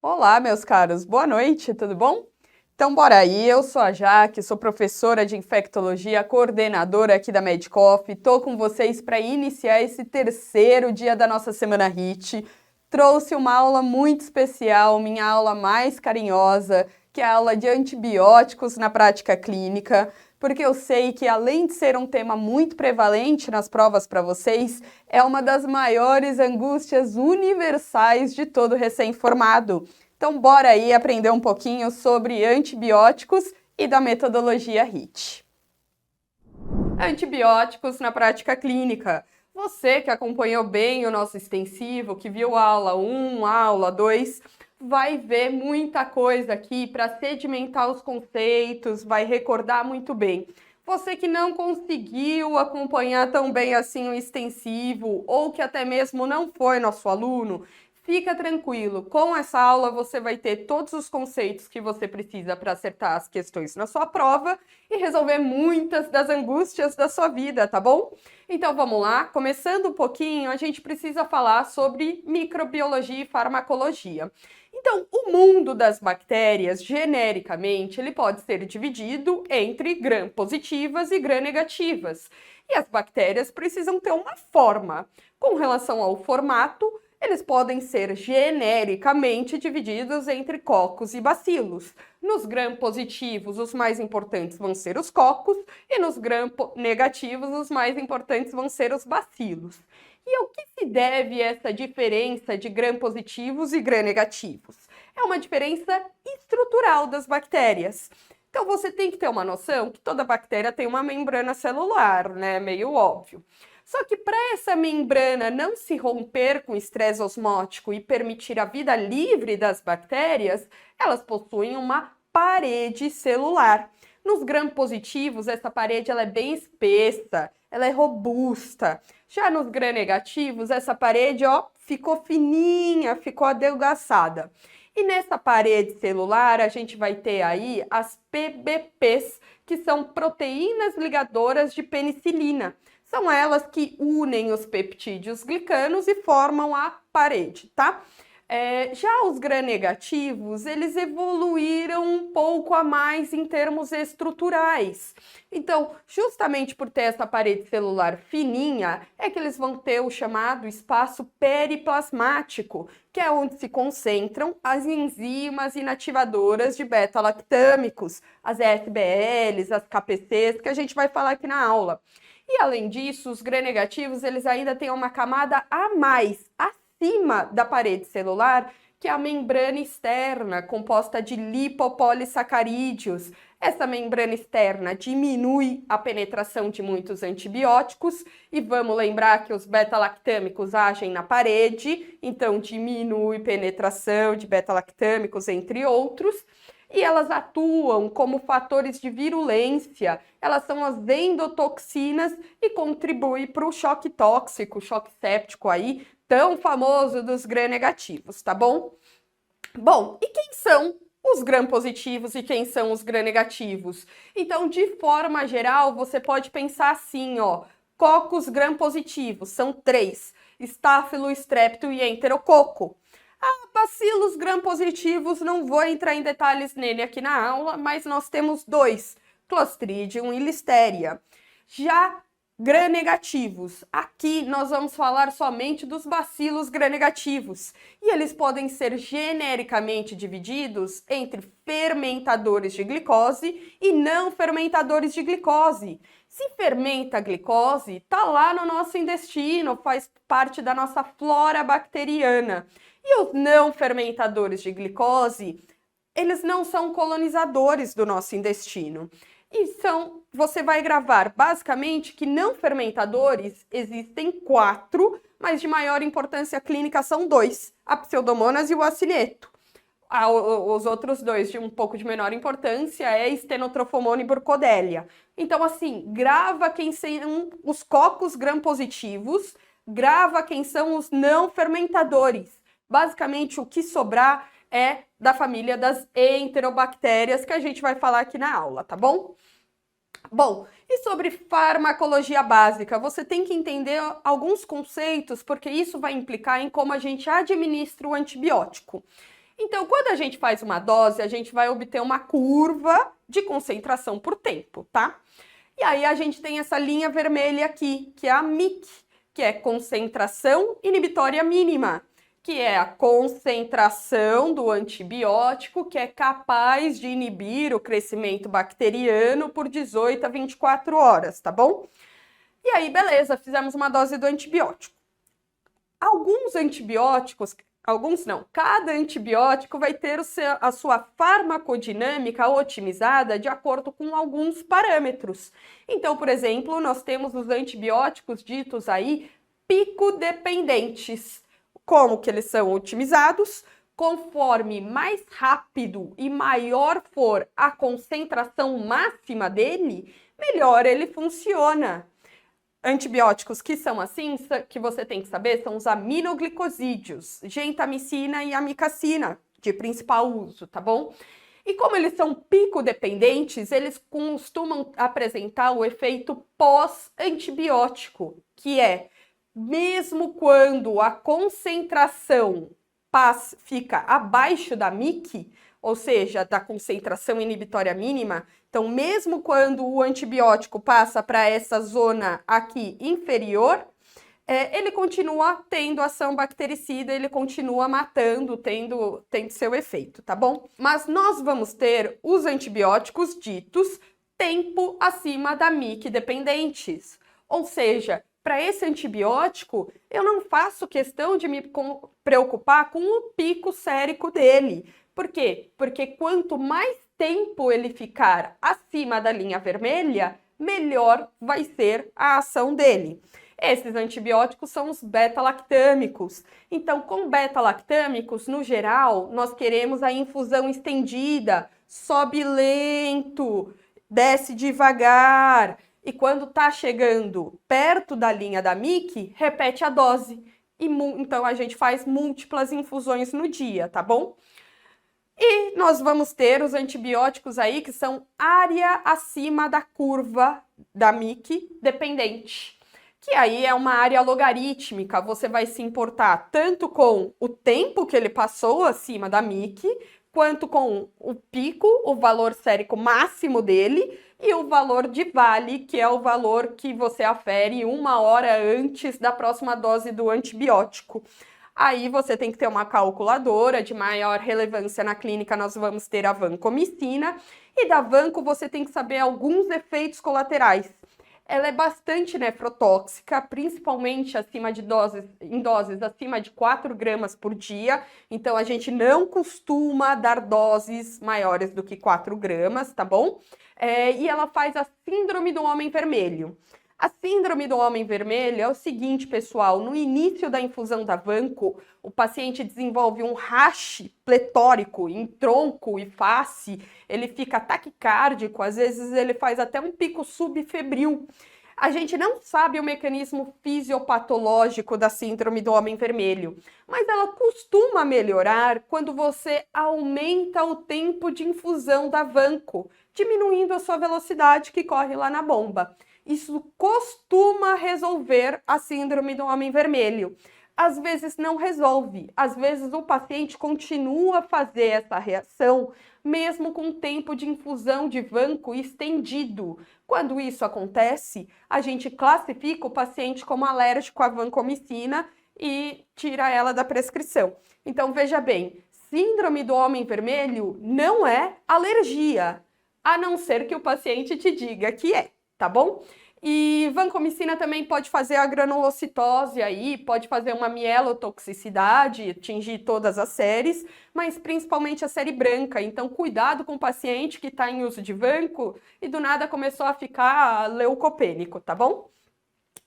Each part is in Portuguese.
Olá, meus caros, boa noite, tudo bom? Então, bora aí, eu sou a Jaque, sou professora de infectologia, coordenadora aqui da Medcoff, estou com vocês para iniciar esse terceiro dia da nossa Semana HIT. Trouxe uma aula muito especial, minha aula mais carinhosa, que é a aula de antibióticos na prática clínica, porque eu sei que além de ser um tema muito prevalente nas provas para vocês, é uma das maiores angústias universais de todo recém-formado. Então, bora aí aprender um pouquinho sobre antibióticos e da metodologia HIT. Antibióticos na prática clínica. Você que acompanhou bem o nosso extensivo, que viu a aula 1, a aula 2, vai ver muita coisa aqui para sedimentar os conceitos, vai recordar muito bem. Você que não conseguiu acompanhar tão bem assim o extensivo ou que até mesmo não foi nosso aluno, fica tranquilo, com essa aula você vai ter todos os conceitos que você precisa para acertar as questões na sua prova e resolver muitas das angústias da sua vida, tá bom? Então vamos lá, começando um pouquinho, a gente precisa falar sobre microbiologia e farmacologia. Então, o mundo das bactérias, genericamente, ele pode ser dividido entre gram-positivas e gram-negativas. E as bactérias precisam ter uma forma. Com relação ao formato, eles podem ser genericamente divididos entre cocos e bacilos. Nos gram-positivos, os mais importantes vão ser os cocos, e nos gram-negativos, os mais importantes vão ser os bacilos. E ao que se deve essa diferença de gram-positivos e gram-negativos? É uma diferença estrutural das bactérias. Então você tem que ter uma noção que toda bactéria tem uma membrana celular, né? Meio óbvio. Só que para essa membrana não se romper com estresse osmótico e permitir a vida livre das bactérias, elas possuem uma parede celular. Nos gram-positivos, essa parede ela é bem espessa, ela é robusta. Já nos gram-negativos, essa parede ficou fininha, ficou adelgaçada. E nessa parede celular, a gente vai ter aí as PBPs, que são proteínas ligadoras de penicilina. São elas que unem os peptídeos glicanos e formam a parede, tá? Já os gram-negativos, eles evoluíram um pouco a mais em termos estruturais. Então, justamente por ter essa parede celular fininha, é que eles vão ter o chamado espaço periplasmático, que é onde se concentram as enzimas inativadoras de beta-lactâmicos, as ESBLs, as KPCs, que a gente vai falar aqui na aula. E além disso, os gram-negativos, eles ainda têm uma camada a mais, acima da parede celular, que é a membrana externa, composta de lipopolissacarídeos. Essa membrana externa diminui a penetração de muitos antibióticos e vamos lembrar que os beta-lactâmicos agem na parede, então diminui penetração de beta-lactâmicos, entre outros. E elas atuam como fatores de virulência, elas são as endotoxinas e contribuem para o choque tóxico, choque séptico aí, tão famoso dos gram-negativos, tá bom? Bom, e quem são os gram-positivos e quem são os gram-negativos? Então, de forma geral, você pode pensar assim, cocos gram-positivos, são 3, estáfilo, estrépito e enterococo. Bacilos gram-positivos, não vou entrar em detalhes nele aqui na aula, mas nós temos 2, Clostridium e Listeria. Já gram-negativos, aqui nós vamos falar somente dos bacilos gram-negativos, e eles podem ser genericamente divididos entre fermentadores de glicose e não fermentadores de glicose. Se fermenta a glicose, está lá no nosso intestino, faz parte da nossa flora bacteriana. E os não fermentadores de glicose, eles não são colonizadores do nosso intestino. E você vai gravar basicamente que não fermentadores existem 4, mas de maior importância clínica são 2, a Pseudomonas e o acineto. Os outros 2 de um pouco de menor importância é Stenotrophomonas e Burkholderia. Então, assim, grava quem são os cocos gram-positivos, grava quem são os não fermentadores. Basicamente, o que sobrar é da família das enterobactérias, que a gente vai falar aqui na aula, tá bom? Bom, e sobre farmacologia básica? Você tem que entender alguns conceitos, porque isso vai implicar em como a gente administra o antibiótico. Então, quando a gente faz uma dose, a gente vai obter uma curva de concentração por tempo, tá? E aí a gente tem essa linha vermelha aqui, que é a MIC, que é concentração inibitória mínima, que é a concentração do antibiótico que é capaz de inibir o crescimento bacteriano por 18 a 24 horas, tá bom? E aí, beleza, fizemos uma dose do antibiótico. Alguns antibióticos, alguns não, cada antibiótico vai ter a sua farmacodinâmica otimizada de acordo com alguns parâmetros. Então, por exemplo, nós temos os antibióticos ditos aí picodependentes. Como que eles são otimizados? Conforme mais rápido e maior for a concentração máxima dele, melhor ele funciona. Antibióticos que são assim, que você tem que saber, são os aminoglicosídeos, gentamicina e amicacina, de principal uso, tá bom? E como eles são picodependentes, eles costumam apresentar o efeito pós-antibiótico, que é, mesmo quando a concentração fica abaixo da MIC, ou seja, da concentração inibitória mínima, então mesmo quando o antibiótico passa para essa zona aqui inferior, ele continua tendo ação bactericida, ele continua matando, tendo seu efeito, tá bom? Mas nós vamos ter os antibióticos ditos tempo acima da MIC dependentes, ou seja, para esse antibiótico, eu não faço questão de me preocupar com o pico sérico dele. Por quê? Porque quanto mais tempo ele ficar acima da linha vermelha, melhor vai ser a ação dele. Esses antibióticos são os beta-lactâmicos. Então, com beta-lactâmicos, no geral, nós queremos a infusão estendida, sobe lento, desce devagar. E quando está chegando perto da linha da MIC, repete a dose. Então, a gente faz múltiplas infusões no dia, tá bom? E nós vamos ter os antibióticos aí que são área acima da curva da MIC dependente. Que aí é uma área logarítmica, você vai se importar tanto com o tempo que ele passou acima da MIC, quanto com o pico, o valor sérico máximo dele, e o valor de vale, que é o valor que você afere 1 hora antes da próxima dose do antibiótico. Aí você tem que ter uma calculadora de maior relevância na clínica, nós vamos ter a vancomicina, e da vanco você tem que saber alguns efeitos colaterais. Ela é bastante nefrotóxica, principalmente em doses acima de 4 gramas por dia. Então, a gente não costuma dar doses maiores do que 4 gramas, tá bom? E ela faz a síndrome do homem vermelho. A síndrome do homem vermelho é o seguinte, pessoal, no início da infusão da vanco, o paciente desenvolve um rash pletórico em tronco e face, ele fica taquicárdico, às vezes ele faz até um pico subfebril. A gente não sabe o mecanismo fisiopatológico da síndrome do homem vermelho, mas ela costuma melhorar quando você aumenta o tempo de infusão da vanco, diminuindo a sua velocidade que corre lá na bomba. Isso costuma resolver a síndrome do homem vermelho. Às vezes não resolve, às vezes o paciente continua a fazer essa reação, mesmo com o tempo de infusão de vanco estendido. Quando isso acontece, a gente classifica o paciente como alérgico à vancomicina e tira ela da prescrição. Então, veja bem, síndrome do homem vermelho não é alergia, a não ser que o paciente te diga que é, tá bom? E vancomicina também pode fazer a granulocitose aí, pode fazer uma mielotoxicidade, atingir todas as séries, mas principalmente a série branca. Então, cuidado com o paciente que está em uso de vanco e do nada começou a ficar leucopênico, tá bom?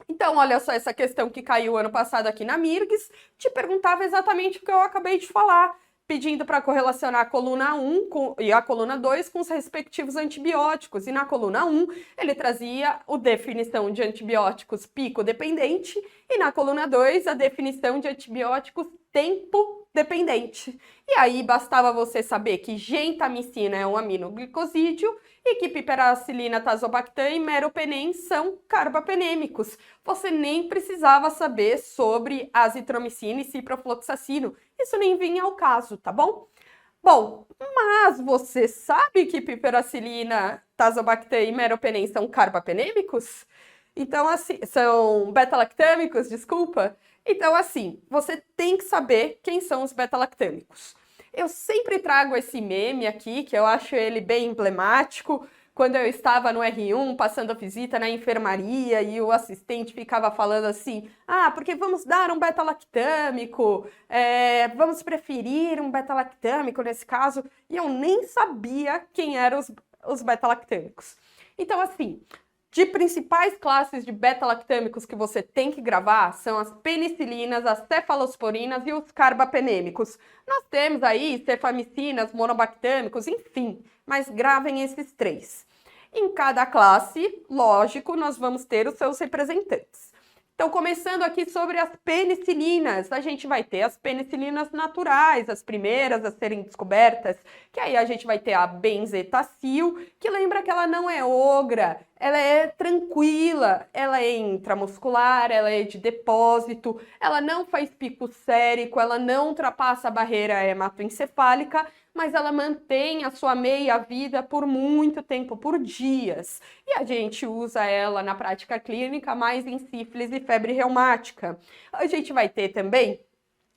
Então, olha só essa questão que caiu ano passado aqui na Mirgs, te perguntava exatamente o que eu acabei de falar, pedindo para correlacionar a coluna 1 e a coluna 2 com os respectivos antibióticos. E na coluna 1, ele trazia a definição de antibióticos pico-dependente e na coluna 2, a definição de antibióticos tempo-dependente. dependente. E aí bastava você saber que gentamicina é um aminoglicosídeo e que piperacilina, tazobactam e meropenem são carbapenêmicos. Você nem precisava saber sobre azitromicina e ciprofloxacino. Isso nem vinha ao caso, tá bom? Bom, mas você sabe que piperacilina, tazobactam e meropenem são carbapenêmicos? Então, assim, são beta-lactâmicos, desculpa. Então, assim, você tem que saber quem são os beta-lactâmicos. Eu sempre trago esse meme aqui, que eu acho ele bem emblemático. Quando eu estava no R1, passando a visita na enfermaria, e o assistente ficava falando assim, porque vamos dar um beta-lactâmico, vamos preferir um beta-lactâmico nesse caso, e eu nem sabia quem eram os beta-lactâmicos. Então, assim, de principais classes de beta-lactâmicos que você tem que gravar são as penicilinas, as cefalosporinas e os carbapenêmicos. Nós temos aí cefamicinas, monobactâmicos, enfim, mas gravem esses três. Em cada classe, lógico, nós vamos ter os seus representantes. Então, começando aqui sobre as penicilinas, a gente vai ter as penicilinas naturais, as primeiras a serem descobertas, que aí a gente vai ter a benzetacil, que lembra que ela não é ogra, ela é tranquila, ela é intramuscular, ela é de depósito, ela não faz pico sérico, ela não ultrapassa a barreira hematoencefálica, mas ela mantém a sua meia-vida por muito tempo, por dias. E a gente usa ela na prática clínica mais em sífilis e febre reumática. A gente vai ter também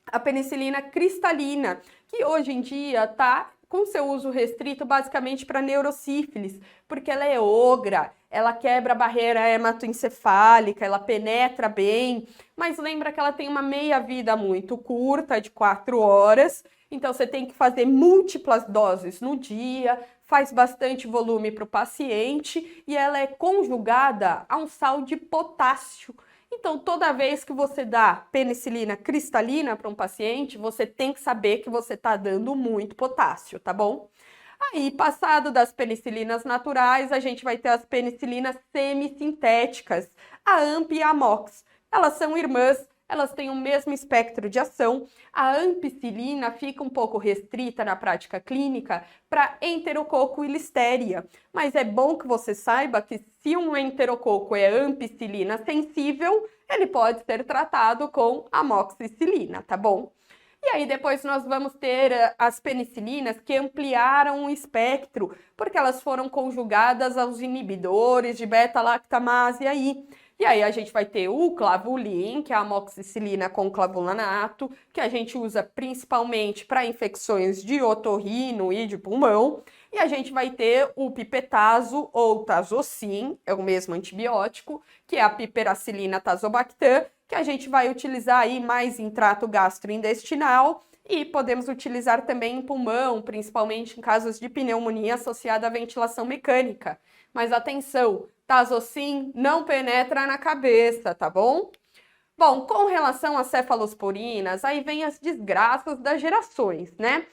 a penicilina cristalina, que hoje em dia está com seu uso restrito basicamente para neurosífilis, porque ela é ogra, ela quebra a barreira hematoencefálica, ela penetra bem, mas lembra que ela tem uma meia-vida muito curta, de 4 horas, então você tem que fazer múltiplas doses no dia, faz bastante volume para o paciente e ela é conjugada a um sal de potássio. Então, toda vez que você dá penicilina cristalina para um paciente, você tem que saber que você está dando muito potássio, tá bom? Aí, passado das penicilinas naturais, a gente vai ter as penicilinas semissintéticas, a AMP e a AMOX. Elas são irmãs, elas têm o mesmo espectro de ação. A ampicilina fica um pouco restrita na prática clínica para enterococo e listéria, mas é bom que você saiba que se um enterococo é ampicilina sensível, ele pode ser tratado com amoxicilina, tá bom? E aí depois nós vamos ter as penicilinas que ampliaram o espectro, porque elas foram conjugadas aos inibidores de beta-lactamase aí. E aí a gente vai ter o clavulin, que é a amoxicilina com clavulanato, que a gente usa principalmente para infecções de otorrino e de pulmão. E a gente vai ter o pipetazo ou tazocin, é o mesmo antibiótico, que é a piperacilina tazobactam, que a gente vai utilizar aí mais em trato gastrointestinal e podemos utilizar também em pulmão, principalmente em casos de pneumonia associada à ventilação mecânica. Mas atenção, tazocin não penetra na cabeça, tá bom? Bom, com relação às cefalosporinas, aí vem as desgraças das gerações, né?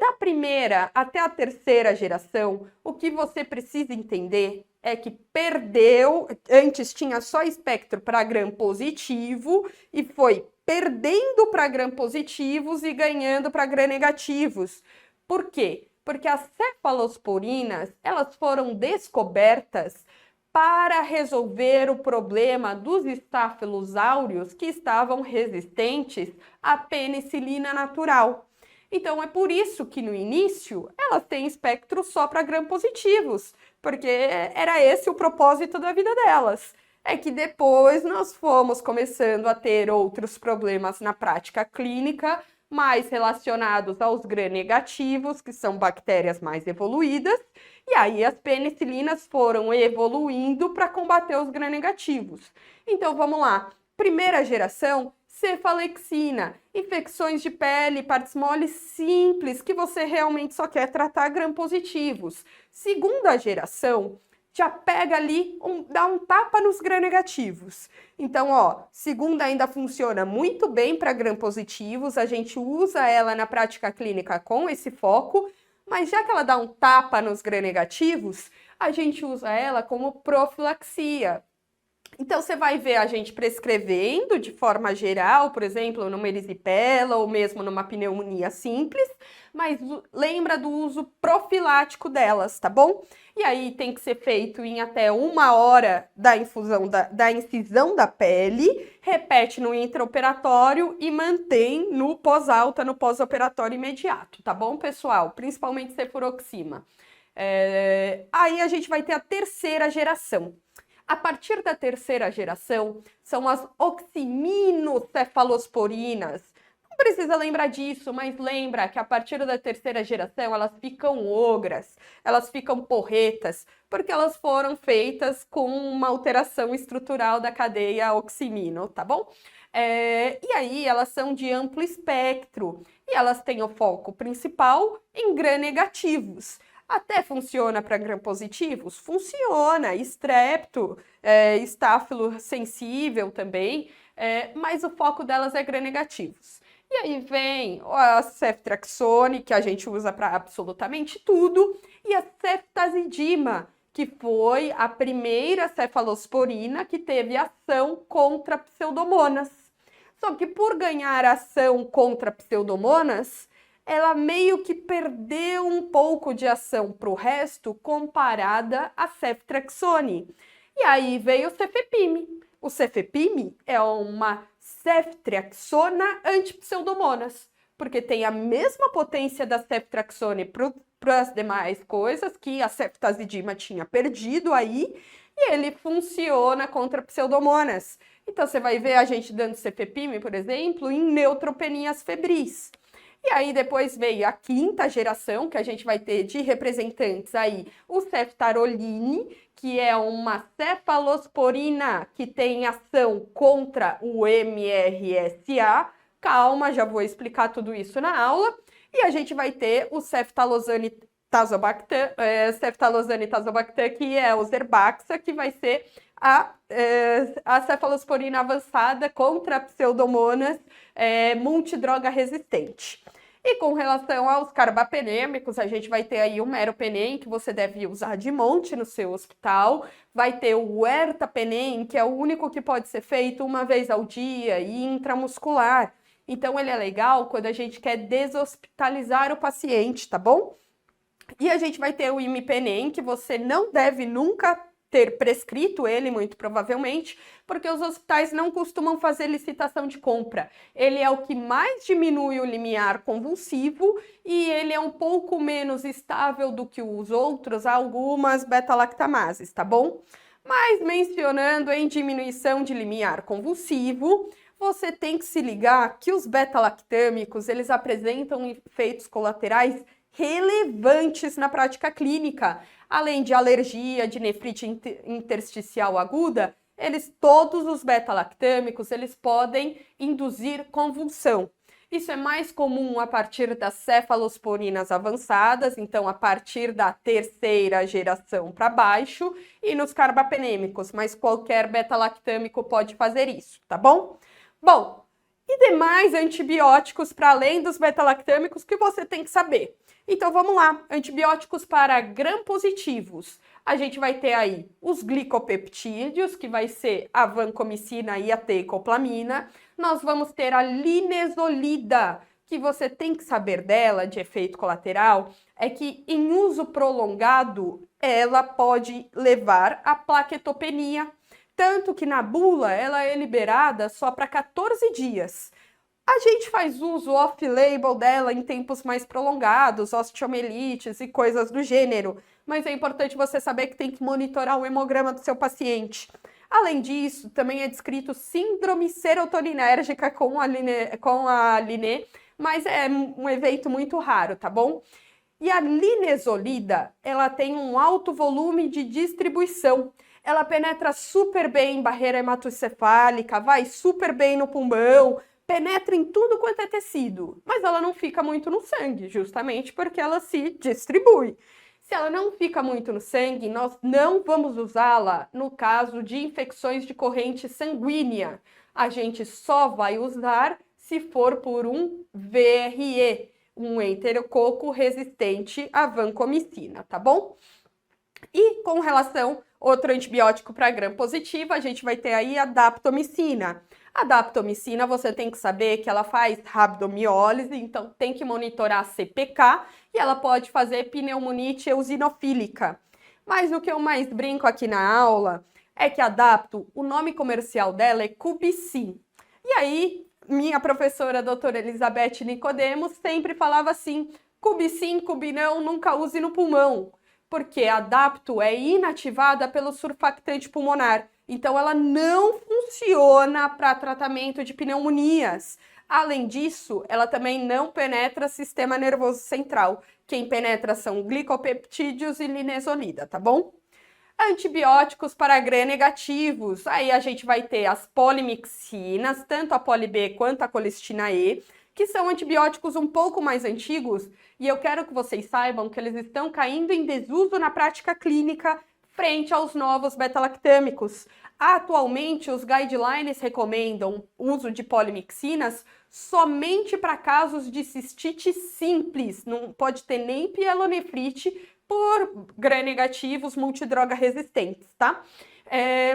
Da primeira até a terceira geração, o que você precisa entender é que perdeu, antes tinha só espectro para gram positivo e foi perdendo para gram positivos e ganhando para gram negativos. Por quê? Porque as cefalosporinas, elas foram descobertas para resolver o problema dos estáfilos áureos que estavam resistentes à penicilina natural. Então, é por isso que no início elas têm espectro só para gram positivos, porque era esse o propósito da vida delas. É que depois nós fomos começando a ter outros problemas na prática clínica, mais relacionados aos gram-negativos, que são bactérias mais evoluídas, e aí as penicilinas foram evoluindo para combater os gram-negativos. Então, vamos lá. Primeira geração, cefalexina, infecções de pele, partes moles simples, que você realmente só quer tratar gram-positivos. Segunda geração, já pega ali, dá um tapa nos gram-negativos. Então, ó, segunda ainda funciona muito bem para gram-positivos, a gente usa ela na prática clínica com esse foco, mas já que ela dá um tapa nos gram-negativos, a gente usa ela como profilaxia. Então, você vai ver a gente prescrevendo de forma geral, por exemplo, numa erisipela ou mesmo numa pneumonia simples, mas lembra do uso profilático delas, tá bom? E aí tem que ser feito em até 1 hora da infusão da incisão da pele, repete no intraoperatório e mantém no pós-alta, no pós-operatório imediato, tá bom, pessoal? Principalmente cefuroxima. Aí a gente vai ter a terceira geração. A partir da terceira geração, são as oximinocefalosporinas. Não precisa lembrar disso, mas lembra que a partir da terceira geração elas ficam ogras, elas ficam porretas, porque elas foram feitas com uma alteração estrutural da cadeia oximino, tá bom? E aí elas são de amplo espectro e elas têm o foco principal em gram-negativos. Até funciona para gram-positivos? Funciona. Estrepto, estáfilo sensível também, mas o foco delas é gram-negativos. E aí vem a ceftriaxone, que a gente usa para absolutamente tudo, e a ceftazidima, que foi a primeira cefalosporina que teve ação contra pseudomonas. Só que por ganhar ação contra pseudomonas, ela meio que perdeu um pouco de ação para o resto comparada à ceftriaxone. E aí veio o cefepime. O cefepime é uma ceftriaxona antipseudomonas, porque tem a mesma potência da ceftriaxone para as demais coisas que a ceftazidima tinha perdido aí, e ele funciona contra pseudomonas. Então você vai ver a gente dando cefepime, por exemplo, em neutropenias febris. E aí depois veio a quinta geração, que a gente vai ter de representantes aí, o ceftaroline, que é uma cefalosporina que tem ação contra o MRSA. Calma, já vou explicar tudo isso na aula. E a gente vai ter o ceftalozane tazobactam, que é o Zerbaxa, que vai ser a cefalosporina avançada contra pseudomonas multidroga resistente. E com relação aos carbapenêmicos, a gente vai ter aí o meropenem, que você deve usar de monte no seu hospital. Vai ter o ertapenem, que é o único que pode ser feito uma vez ao dia e intramuscular. Então, ele é legal quando a gente quer deshospitalizar o paciente, tá bom? E a gente vai ter o imipenem, que você não deve nunca ter prescrito ele, muito provavelmente, porque os hospitais não costumam fazer licitação de compra. Ele é o que mais diminui o limiar convulsivo e ele é um pouco menos estável do que os outros, algumas beta-lactamases, tá bom? Mas mencionando em diminuição de limiar convulsivo, você tem que se ligar que os beta-lactâmicos, eles apresentam efeitos colaterais relevantes na prática clínica. Além de alergia, de nefrite intersticial aguda, todos os beta-lactâmicos, eles podem induzir convulsão. Isso é mais comum a partir das cefalosporinas avançadas, então a partir da terceira geração para baixo, e nos carbapenêmicos, mas qualquer beta-lactâmico pode fazer isso, tá bom? Bom, e demais antibióticos para além dos beta-lactâmicos que você tem que saber. Então vamos lá, antibióticos para gram-positivos. A gente vai ter aí os glicopeptídeos, que vai ser a vancomicina e a teicoplaminato. Nós vamos ter a linezolida, que você tem que saber dela, de efeito colateral, é que em uso prolongado ela pode levar à plaquetopenia. Tanto que na bula ela é liberada só para 14 dias. A gente faz uso off-label dela em tempos mais prolongados, osteomelites e coisas do gênero, mas é importante você saber que tem que monitorar o hemograma do seu paciente. Além disso, também é descrito síndrome serotoninérgica com a Linê, mas é um evento muito raro, tá bom? E a linezolida, ela tem um alto volume de distribuição. Ela penetra super bem em barreira hematocefálica, vai super bem no pulmão, penetra em tudo quanto é tecido, mas ela não fica muito no sangue, justamente porque ela se distribui. Se ela não fica muito no sangue, nós não vamos usá-la no caso de infecções de corrente sanguínea. A gente só vai usar se for por um VRE, um enterococo resistente à vancomicina, tá bom? E com relação Outro antibiótico para gram-positiva, a gente vai ter aí a daptomicina. A daptomicina, você tem que saber que ela faz rabdomiólise, então tem que monitorar a CPK e ela pode fazer pneumonite eosinofílica. Mas o que eu mais brinco aqui na aula é que a Dapto, o nome comercial dela é Cubicin. E aí, minha professora, a doutora Elizabeth Nicodemos, sempre falava assim, Cubicin, Cubinão, nunca use no pulmão, porque a Dapto é inativada pelo surfactante pulmonar. Então, ela não funciona para tratamento de pneumonias. Além disso, ela também não penetra sistema nervoso central. Quem penetra são glicopeptídeos e linezolida, tá bom? Antibióticos para gram-negativos. Aí a gente vai ter as polimixinas, tanto a poli-B quanto a colistina E, que são antibióticos um pouco mais antigos, e eu quero que vocês saibam que eles estão caindo em desuso na prática clínica frente aos novos beta-lactâmicos. Atualmente, os guidelines recomendam o uso de polimixinas somente para casos de cistite simples, não pode ter nem pielonefrite por gram-negativos multidroga resistentes, tá?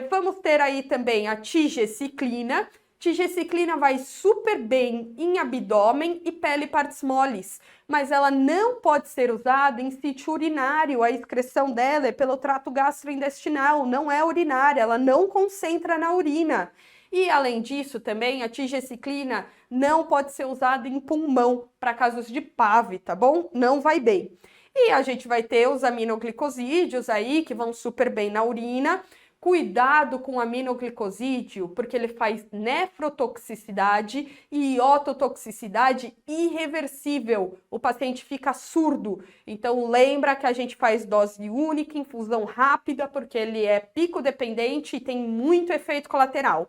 Vamos ter aí também a tigeciclina. Tigeciclina vai super bem em abdômen e pele partes moles, mas ela não pode ser usada em sítio urinário. A excreção dela é pelo trato gastrointestinal, não é urinária, ela não concentra na urina. E além disso também a tigeciclina não pode ser usada em pulmão para casos de PAV, tá bom? Não vai bem. E a gente vai ter os aminoglicosídeos aí que vão super bem na urina. Cuidado com o aminoglicosídeo, porque ele faz nefrotoxicidade e ototoxicidade irreversível. O paciente fica surdo. Então lembra que a gente faz dose única, infusão rápida, porque ele é pico dependente e tem muito efeito colateral.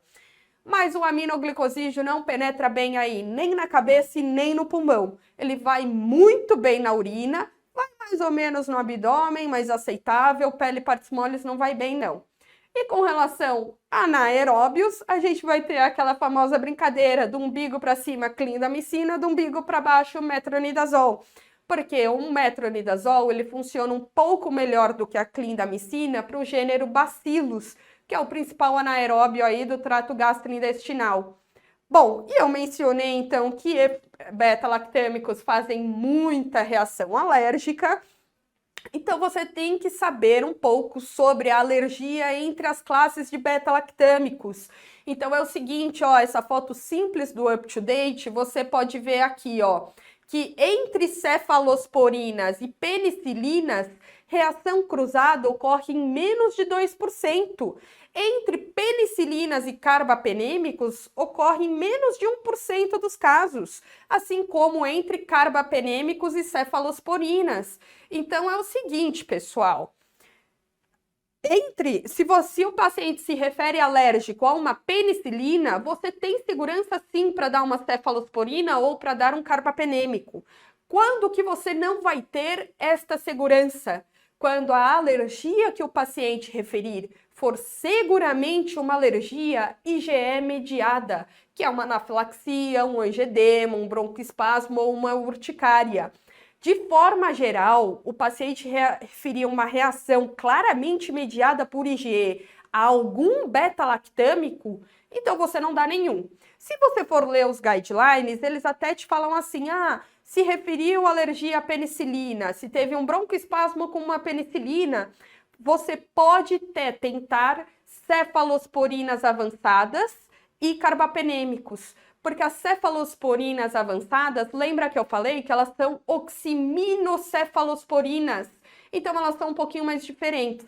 Mas o aminoglicosídeo não penetra bem aí, nem na cabeça e nem no pulmão. Ele vai muito bem na urina, vai mais ou menos no abdômen, mas aceitável, pele e partes moles não vai bem não. E com relação a anaeróbios, a gente vai ter aquela famosa brincadeira do umbigo para cima, clindamicina, do umbigo para baixo, metronidazol. Porque o metronidazol, ele funciona um pouco melhor do que a clindamicina para o gênero Bacillus, que é o principal anaeróbio aí do trato gastrointestinal. Bom, e eu mencionei então que beta-lactâmicos fazem muita reação alérgica. Então, você tem que saber um pouco sobre a alergia entre as classes de beta-lactâmicos. Então, é o seguinte, ó, essa foto simples do UpToDate, você pode ver aqui, ó, que entre cefalosporinas e penicilinas, reação cruzada ocorre em menos de 2%. Entre penicilinas e carbapenêmicos, ocorre em menos de 1% dos casos, assim como entre carbapenêmicos e cefalosporinas. Então, é o seguinte, pessoal. Se o paciente se refere alérgico a uma penicilina, você tem segurança sim para dar uma cefalosporina ou para dar um carbapenêmico. Quando que você não vai ter esta segurança? Quando a alergia que o paciente referir for seguramente uma alergia IgE mediada, que é uma anafilaxia, um angedema, um broncoespasmo ou uma urticária. De forma geral, o paciente referir uma reação claramente mediada por IgE a algum beta-lactâmico, então você não dá nenhum. Se você for ler os guidelines, eles até te falam assim, se referiu alergia à penicilina, se teve um broncoespasmo com uma penicilina, você pode tentar cefalosporinas avançadas e carbapenêmicos, porque as cefalosporinas avançadas, lembra que eu falei que elas são oximinosefalosporinas, então elas são um pouquinho mais diferentes.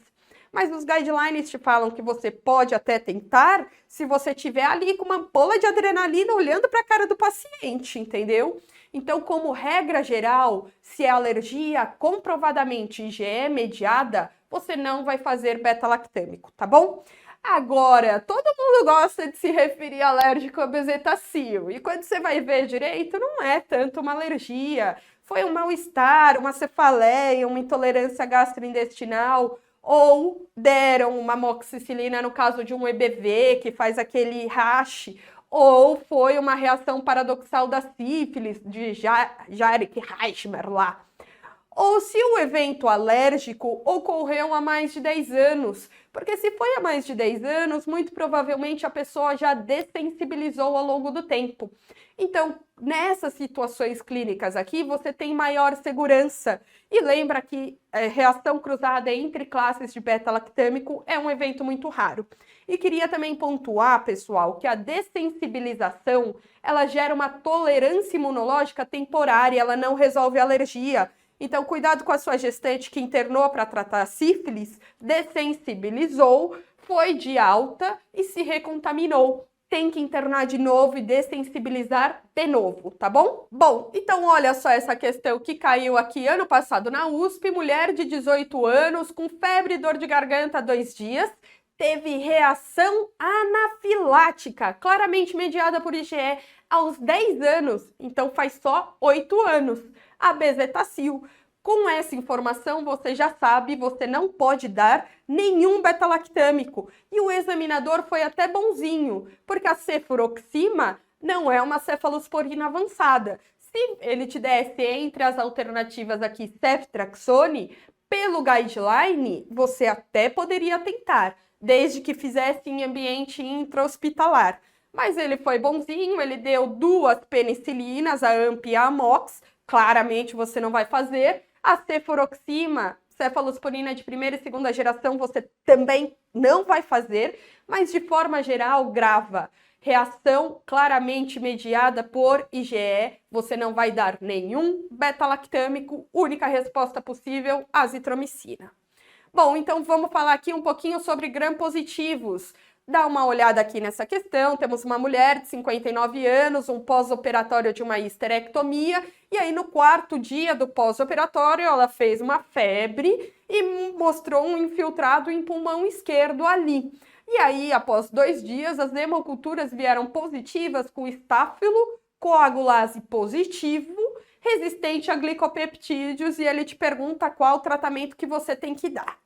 Mas os guidelines te falam que você pode até tentar se você tiver ali com uma bola de adrenalina olhando para a cara do paciente, entendeu? Então, como regra geral, se é alergia comprovadamente IgE mediada, você não vai fazer beta-lactâmico, tá bom? Agora, todo mundo gosta de se referir alérgico a bezetacil, e quando você vai ver direito, não é tanto uma alergia, foi um mal-estar, uma cefaleia, uma intolerância gastrointestinal, ou deram uma amoxicilina no caso de um EBV, que faz aquele rash, ou foi uma reação paradoxal da sífilis, de Jarek Reichmer lá. ou se o evento alérgico ocorreu há mais de 10 anos. Porque se foi há mais de 10 anos, muito provavelmente a pessoa já dessensibilizou ao longo do tempo. Então, nessas situações clínicas aqui, você tem maior segurança. E lembra que reação cruzada entre classes de beta-lactâmico é um evento muito raro. E queria também pontuar, pessoal, que a dessensibilização, ela gera uma tolerância imunológica temporária, ela não resolve a alergia. Então, cuidado com a sua gestante que internou para tratar a sífilis, dessensibilizou, foi de alta e se recontaminou. Tem que internar de novo e dessensibilizar de novo, tá bom? Bom, então olha só essa questão que caiu aqui ano passado na USP, mulher de 18 anos com febre e dor de garganta há 2 dias, teve reação anafilática, claramente mediada por IgE aos 10 anos, então faz só 8 anos, a bezetacil. Com essa informação, você já sabe, você não pode dar nenhum beta-lactâmico. E o examinador foi até bonzinho, porque a cefuroxima não é uma cefalosporina avançada. Se ele te desse entre as alternativas aqui ceftriaxone, pelo guideline, você até poderia tentar, desde que fizesse em ambiente intra-hospitalar. Mas ele foi bonzinho, ele deu 2 penicilinas, a AMP e a Amox, claramente você não vai fazer. A cefuroxima, cefalosporina de primeira e segunda geração, você também não vai fazer, mas de forma geral, grava. Reação claramente mediada por IgE, você não vai dar nenhum beta-lactâmico, única resposta possível, azitromicina. Bom, então vamos falar aqui um pouquinho sobre gram-positivos. Dá uma olhada aqui nessa questão, temos uma mulher de 59 anos, um pós-operatório de uma histerectomia, e aí no 4º dia do pós-operatório ela fez uma febre e mostrou um infiltrado em pulmão esquerdo ali. E aí, após 2 dias, as hemoculturas vieram positivas com estáfilo, coagulase positivo, resistente a glicopeptídeos, e ele te pergunta qual o tratamento que você tem que dar.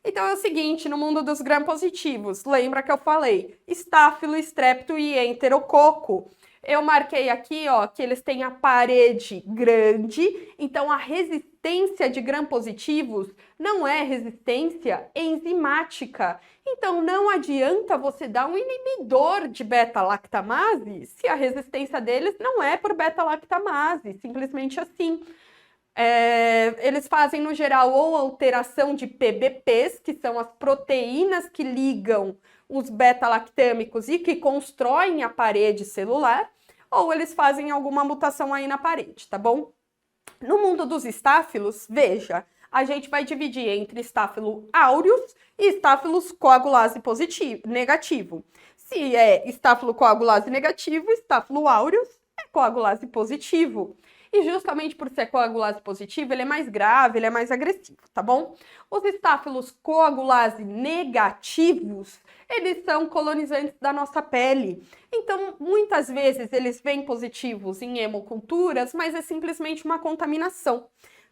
Então é o seguinte, no mundo dos gram-positivos, lembra que eu falei estáfilo, estrepto e enterococo. Eu marquei aqui, ó, que eles têm a parede grande, então a resistência de gram-positivos não é resistência enzimática. Então não adianta você dar um inibidor de beta-lactamase se a resistência deles não é por beta-lactamase, simplesmente assim. Eles fazem, no geral, ou alteração de PBPs, que são as proteínas que ligam os beta-lactâmicos e que constroem a parede celular, ou eles fazem alguma mutação aí na parede, tá bom? No mundo dos estáfilos, veja, a gente vai dividir entre estáfilo áureus e estáfilos coagulase negativo. Se é estáfilo coagulase negativo, estáfilo áureus é coagulase positivo. E justamente por ser coagulase positivo, ele é mais grave, ele é mais agressivo, tá bom? Os estáfilos coagulase negativos, eles são colonizantes da nossa pele. Então, muitas vezes, eles vêm positivos em hemoculturas, mas é simplesmente uma contaminação.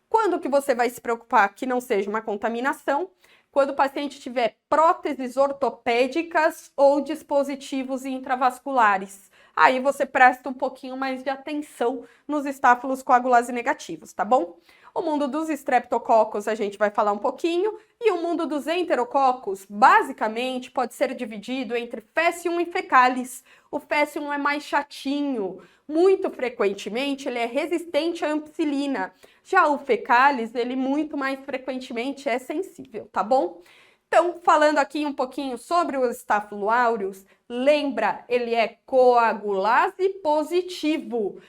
Quando que você vai se preocupar que não seja uma contaminação? Quando o paciente tiver próteses ortopédicas ou dispositivos intravasculares. Aí você presta um pouquinho mais de atenção nos estáfilos coagulase negativos, tá bom? O mundo dos estreptococos a gente vai falar um pouquinho, e o mundo dos enterococos, basicamente, pode ser dividido entre Faecium e Fecalis. O Faecium é mais chatinho, muito frequentemente ele é resistente à ampicilina. Já o Fecalis, ele muito mais frequentemente é sensível, tá bom? Então, falando aqui um pouquinho sobre o estáfilo áureus, lembra, ele é coagulase positivo.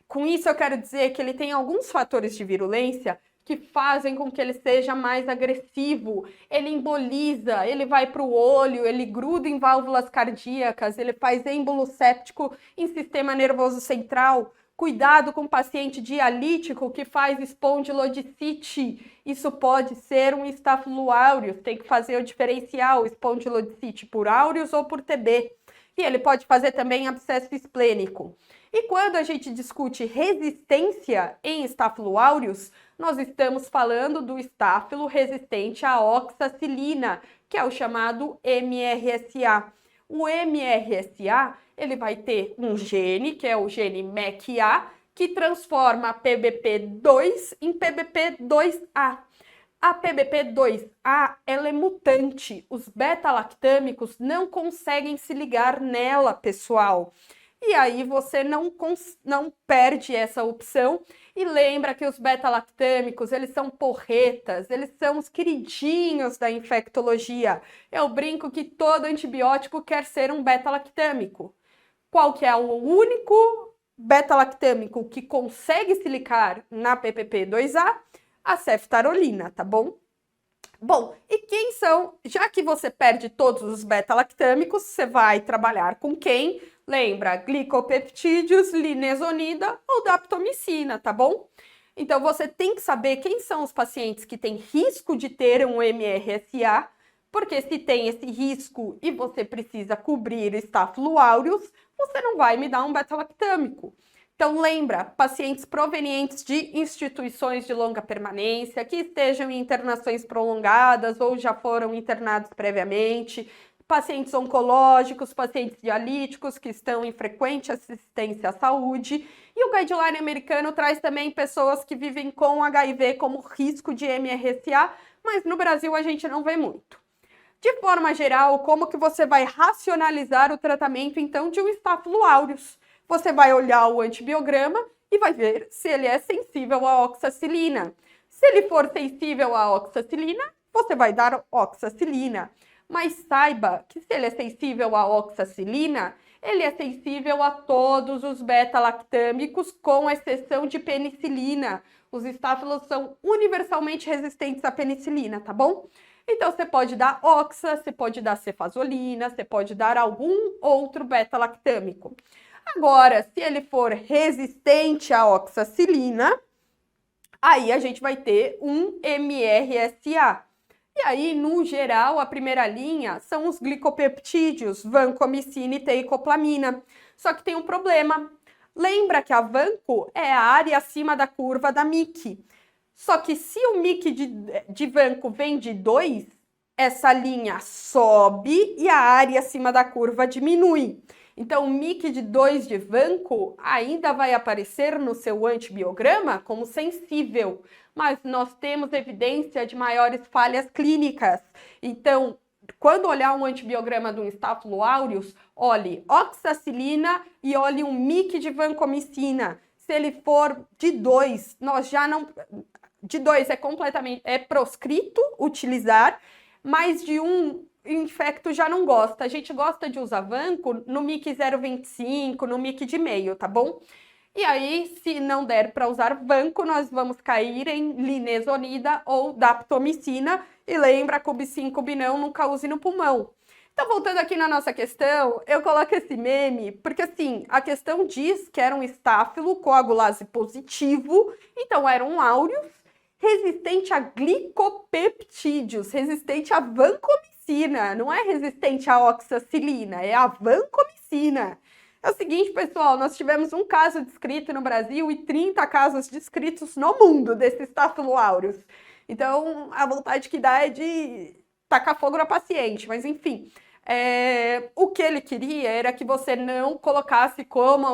Com isso eu quero dizer que ele tem alguns fatores de virulência que fazem com que ele seja mais agressivo. Ele emboliza, ele vai para o olho, ele gruda em válvulas cardíacas, ele faz êmbolo séptico em sistema nervoso central. Cuidado com o paciente dialítico que faz espondilodicite. Isso pode ser um estáfilo áureus. Tem que fazer o diferencial, espondilodicite por áureus ou por TB. E ele pode fazer também abscesso esplênico. E quando a gente discute resistência em estáfilo áureus, nós estamos falando do estáfilo resistente à oxacilina, que é o chamado MRSA. O MRSA, ele vai ter um gene, que é o gene MECA, que transforma a PBP2 em PBP2A. A PBP2A, ela é mutante. Os beta-lactâmicos não conseguem se ligar nela, pessoal. E aí você não perde essa opção. E lembra que os beta-lactâmicos, eles são porretas, eles são os queridinhos da infectologia. Eu brinco que todo antibiótico quer ser um beta-lactâmico. Qual que é o único beta-lactâmico que consegue se ligar na PPP2A? A ceftarolina, tá bom? Bom, e quem são? Já que você perde todos os beta-lactâmicos, você vai trabalhar com quem? Lembra, glicopeptídeos, linezolida ou daptomicina, tá bom? Então, você tem que saber quem são os pacientes que têm risco de ter um MRSA, porque se tem esse risco e você precisa cobrir Staphylo aureus, você não vai me dar um beta-lactâmico. Então, lembra, pacientes provenientes de instituições de longa permanência, que estejam em internações prolongadas ou já foram internados previamente, pacientes oncológicos, pacientes dialíticos que estão em frequente assistência à saúde. E o guideline americano traz também pessoas que vivem com HIV como risco de MRSA, mas no Brasil a gente não vê muito. De forma geral, como que você vai racionalizar o tratamento, então, de um Staphylo aureus? Você vai olhar o antibiograma e vai ver se ele é sensível à oxacilina. Se ele for sensível à oxacilina, você vai dar oxacilina. Mas saiba que se ele é sensível à oxacilina, ele é sensível a todos os beta-lactâmicos, com exceção de penicilina. Os estáfilos são universalmente resistentes à penicilina, tá bom? Então, você pode dar oxa, você pode dar cefazolina, você pode dar algum outro beta-lactâmico. Agora, se ele for resistente à oxacilina, aí a gente vai ter um MRSA. E aí, no geral, a primeira linha são os glicopeptídeos, vancomicina e teicoplamina. Só que tem um problema. Lembra que a vanco é a área acima da curva da MIC. Só que se o MIC de vanco vem de 2, essa linha sobe e a área acima da curva diminui. Então, o MIC de 2 de vanco ainda vai aparecer no seu antibiograma como sensível, mas nós temos evidência de maiores falhas clínicas. Então, quando olhar um antibiograma de um Staphylo aureus, olhe oxacilina e olhe um MIC de vancomicina. Se ele for de 2, nós já não... De 2 é proscrito utilizar, mas de 1 infecto já não gosta. A gente gosta de usar vanco no MIC 0,25, no MIC de meio, tá bom? E aí, se não der para usar vanco, nós vamos cair em linezolida ou daptomicina. E lembra, cub-sim, cub-não, nunca use no pulmão. Então, voltando aqui na nossa questão, eu coloco esse meme, porque assim, a questão diz que era um estáfilo coagulase positivo, então era um aureus, resistente a glicopeptídeos, resistente a vancomicina, não é resistente à oxacilina, é a vancomicina. É o seguinte, pessoal, nós tivemos um caso descrito no Brasil e 30 casos descritos no mundo desse Staphylo aureus. Então, a vontade que dá é de tacar fogo na paciente, mas enfim... o que ele queria era que você não colocasse como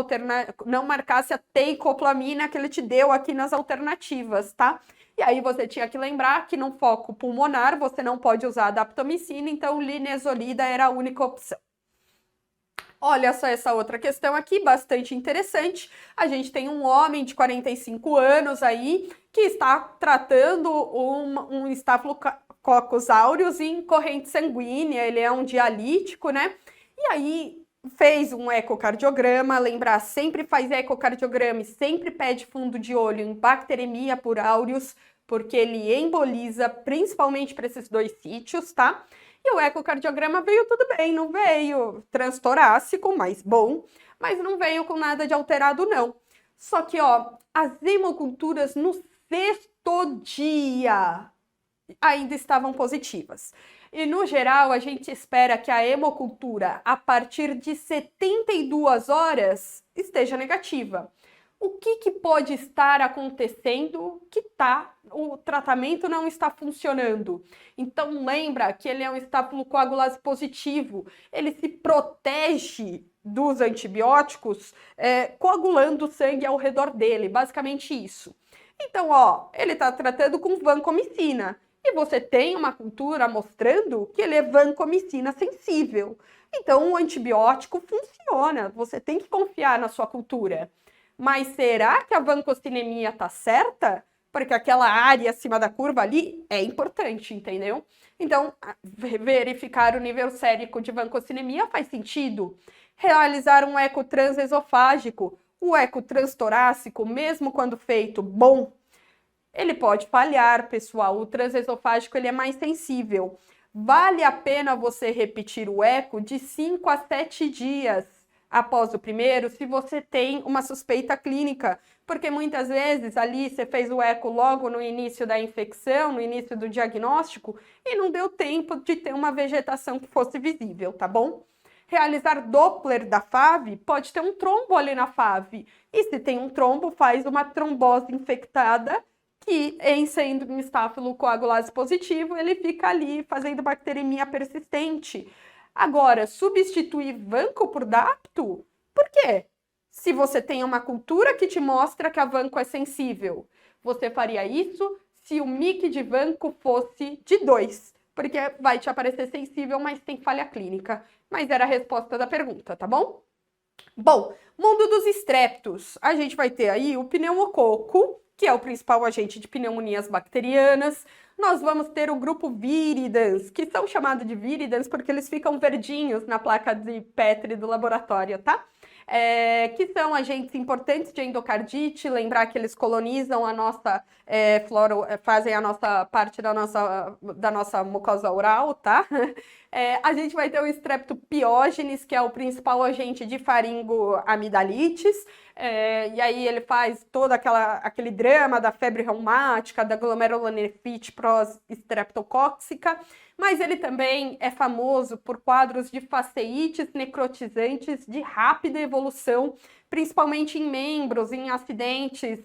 não marcasse a teicoplamina que ele te deu aqui nas alternativas, tá? E aí você tinha que lembrar que no foco pulmonar você não pode usar a daptomicina, então linezolida era a única opção. Olha só essa outra questão aqui, bastante interessante. A gente tem um homem de 45 anos aí que está tratando um Staphylococcus aureus em corrente sanguínea, ele é um dialítico, né? E aí fez um ecocardiograma, lembrar, sempre faz ecocardiograma e sempre pede fundo de olho em bacteremia por aureus, porque ele emboliza principalmente para esses 2 sítios, tá? E o ecocardiograma veio tudo bem, não veio transtorácico, mas bom, mas não veio com nada de alterado, não. Só que, ó, as hemoculturas no 6º dia ainda estavam positivas. E, no geral, a gente espera que a hemocultura, a partir de 72 horas, esteja negativa. O que pode estar acontecendo que o tratamento não está funcionando? Então, lembra que ele é um estáfilo coagulase positivo, ele se protege dos antibióticos coagulando o sangue ao redor dele, basicamente isso. Então, ó, ele está tratando com vancomicina e você tem uma cultura mostrando que ele é vancomicina sensível. Então, o antibiótico funciona, você tem que confiar na sua cultura. Mas será que a vancocinemia está certa? Porque aquela área acima da curva ali é importante, entendeu? Então, verificar o nível sérico de vancocinemia faz sentido. Realizar um eco transesofágico, o eco transtorácico, mesmo quando feito bom, ele pode falhar, pessoal. O transesofágico ele é mais sensível. Vale a pena você repetir o eco de 5 a 7 dias após o primeiro, se você tem uma suspeita clínica, porque muitas vezes ali você fez o eco logo no início da infecção, no início do diagnóstico, e não deu tempo de ter uma vegetação que fosse visível, tá bom? Realizar Doppler da FAV, pode ter um trombo ali na FAV, e se tem um trombo, faz uma trombose infectada, que em sendo um estafilocoagulase positivo, ele fica ali fazendo bacteremia persistente. Agora, substituir vanco por dapto? Por quê? Se você tem uma cultura que te mostra que a vanco é sensível, você faria isso se o MIC de vanco fosse de 2, porque vai te aparecer sensível, mas tem falha clínica. Mas era a resposta da pergunta, tá bom? Bom, mundo dos estreptos. A gente vai ter aí o pneumococo, que é o principal agente de pneumonias bacterianas. Nós vamos ter o grupo viridans, que são chamados de viridans porque eles ficam verdinhos na placa de Petri do laboratório, tá? Que são agentes importantes de endocardite, lembrar que eles colonizam a nossa flora, fazem a nossa parte da nossa mucosa oral, tá? A gente vai ter o Streptopiógenes, que é o principal agente de faringoamidalites, e aí ele faz todo aquele drama da febre reumática, da glomerulonefrite pró-streptocóxica, mas ele também é famoso por quadros de faceites necrotizantes de rápida evolução, principalmente em membros, em acidentes,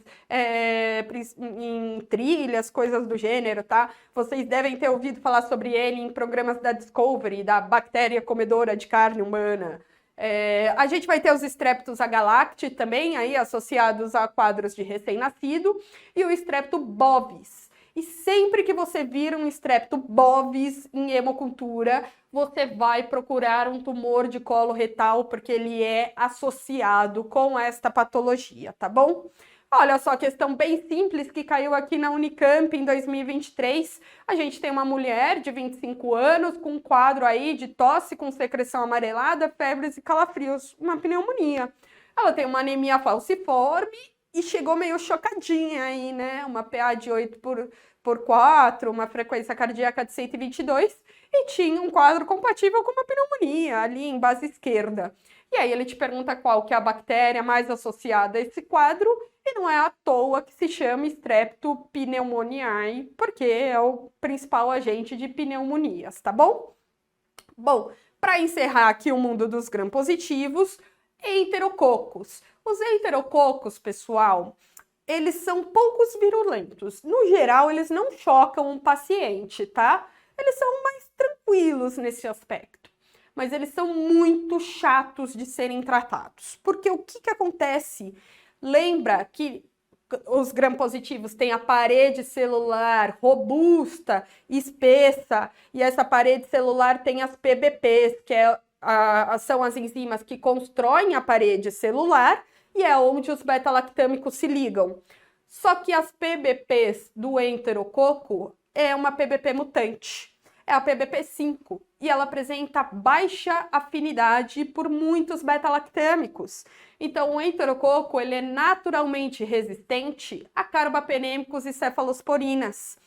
em trilhas, coisas do gênero, tá? Vocês devem ter ouvido falar sobre ele em programas da Discovery, da bactéria comedora de carne humana. A gente vai ter os Streptos agalacti também, aí associados a quadros de recém-nascido, e o Strepto bovis. E sempre que você vir um Strepto bovis em hemocultura, você vai procurar um tumor de colo retal, porque ele é associado com esta patologia, tá bom? Olha só, questão bem simples que caiu aqui na Unicamp em 2023. A gente tem uma mulher de 25 anos com um quadro aí de tosse com secreção amarelada, febres e calafrios, uma pneumonia. Ela tem uma anemia falciforme e chegou meio chocadinha aí, né? Uma PA de 8 por 4, uma frequência cardíaca de 122 e tinha um quadro compatível com uma pneumonia ali em base esquerda. E aí ele te pergunta qual que é a bactéria mais associada a esse quadro e não é à toa que se chama Streptopneumoniae, porque é o principal agente de pneumonias, tá bom? Bom, para encerrar aqui o mundo dos gram-positivos, enterococos. Os enterococos, pessoal, eles são poucos virulentos. No geral, eles não chocam um paciente, tá? Eles são mais tranquilos nesse aspecto. Mas eles são muito chatos de serem tratados. Porque o que acontece? Lembra que os gram-positivos têm a parede celular robusta, espessa, e essa parede celular tem as PBPs, que são as enzimas que constroem a parede celular, e é onde os beta-lactâmicos se ligam. Só que as PBPs do enterococo é uma PBP mutante, é a PBP5, e ela apresenta baixa afinidade por muitos beta-lactâmicos. Então, o enterococo ele é naturalmente resistente a carbapenêmicos e cefalosporinas.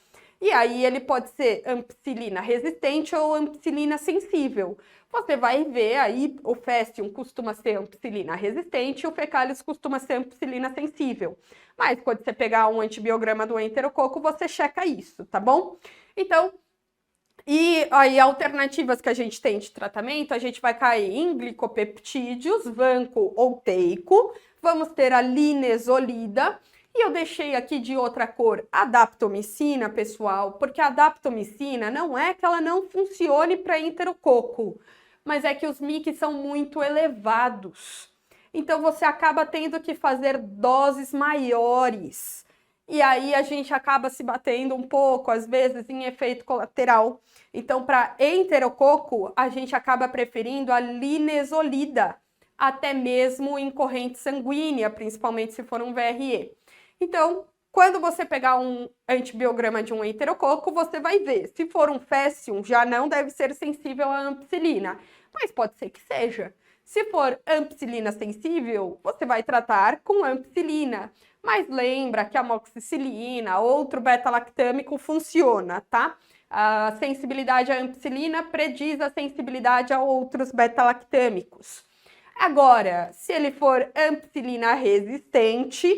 E aí ele pode ser ampicilina resistente ou ampicilina sensível. Você vai ver aí, o Festium costuma ser ampicilina resistente e o Fecalus costuma ser ampicilina sensível. Mas quando você pegar um antibiograma do enterococo, você checa isso, tá bom? Então, e aí alternativas que a gente tem de tratamento, a gente vai cair em glicopeptídeos, vanco ou teico, vamos ter a linezolida, e eu deixei aqui de outra cor a daptomicina, pessoal, porque a daptomicina não é que ela não funcione para enterococo, mas é que os mics são muito elevados. Então, você acaba tendo que fazer doses maiores. E aí, a gente acaba se batendo um pouco, às vezes, em efeito colateral. Então, para enterococo, a gente acaba preferindo a linezolida, até mesmo em corrente sanguínea, principalmente se for um VRE. Então, quando você pegar um antibiograma de um enterococo, você vai ver. Se for um fécium, já não deve ser sensível à ampicilina, mas pode ser que seja. Se for ampicilina sensível, você vai tratar com ampicilina. Mas lembra que a amoxicilina, outro beta-lactâmico, funciona, tá? A sensibilidade à ampicilina prediz a sensibilidade a outros beta-lactâmicos. Agora, se ele for ampicilina resistente,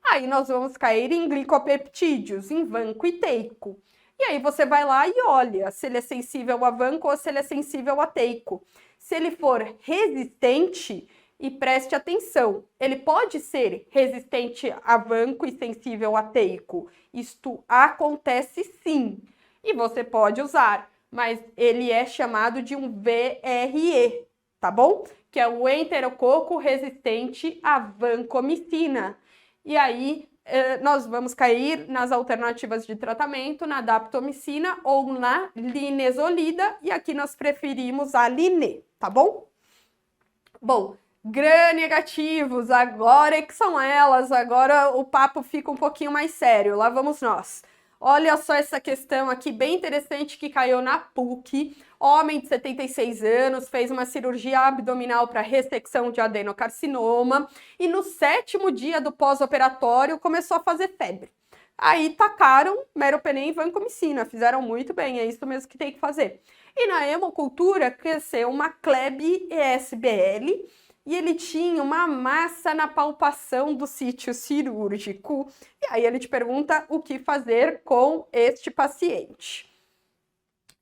aí nós vamos cair em glicopeptídeos, em vanco e teico. E aí você vai lá e olha se ele é sensível a vanco ou se ele é sensível a teico. Se ele for resistente, e preste atenção, ele pode ser resistente a vanco e sensível a teico. Isto acontece sim, e você pode usar, mas ele é chamado de um VRE, tá bom? Que é o enterococo resistente à vancomicina. E aí, nós vamos cair nas alternativas de tratamento, na daptomicina ou na linezolida, e aqui nós preferimos a Line, tá bom? Bom, gram-negativos, agora é que são elas, agora o papo fica um pouquinho mais sério, lá vamos nós. Olha só essa questão aqui bem interessante que caiu na PUC. Homem de 76 anos fez uma cirurgia abdominal para ressecção de adenocarcinoma e no 7º dia do pós-operatório começou a fazer febre. Aí tacaram meropenem e vancomicina, fizeram muito bem, é isso mesmo que tem que fazer. E na hemocultura cresceu uma Kleb ESBL e ele tinha uma massa na palpação do sítio cirúrgico. E aí ele te pergunta o que fazer com este paciente.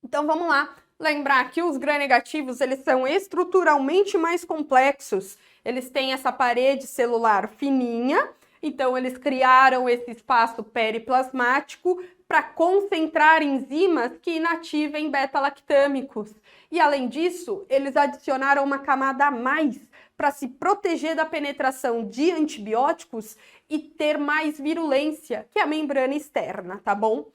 Então vamos lá, lembrar que os gram-negativos eles são estruturalmente mais complexos. Eles têm essa parede celular fininha, então eles criaram esse espaço periplasmático para concentrar enzimas que inativem beta-lactâmicos. E além disso, eles adicionaram uma camada a mais para se proteger da penetração de antibióticos e ter mais virulência, que é a membrana externa, tá bom?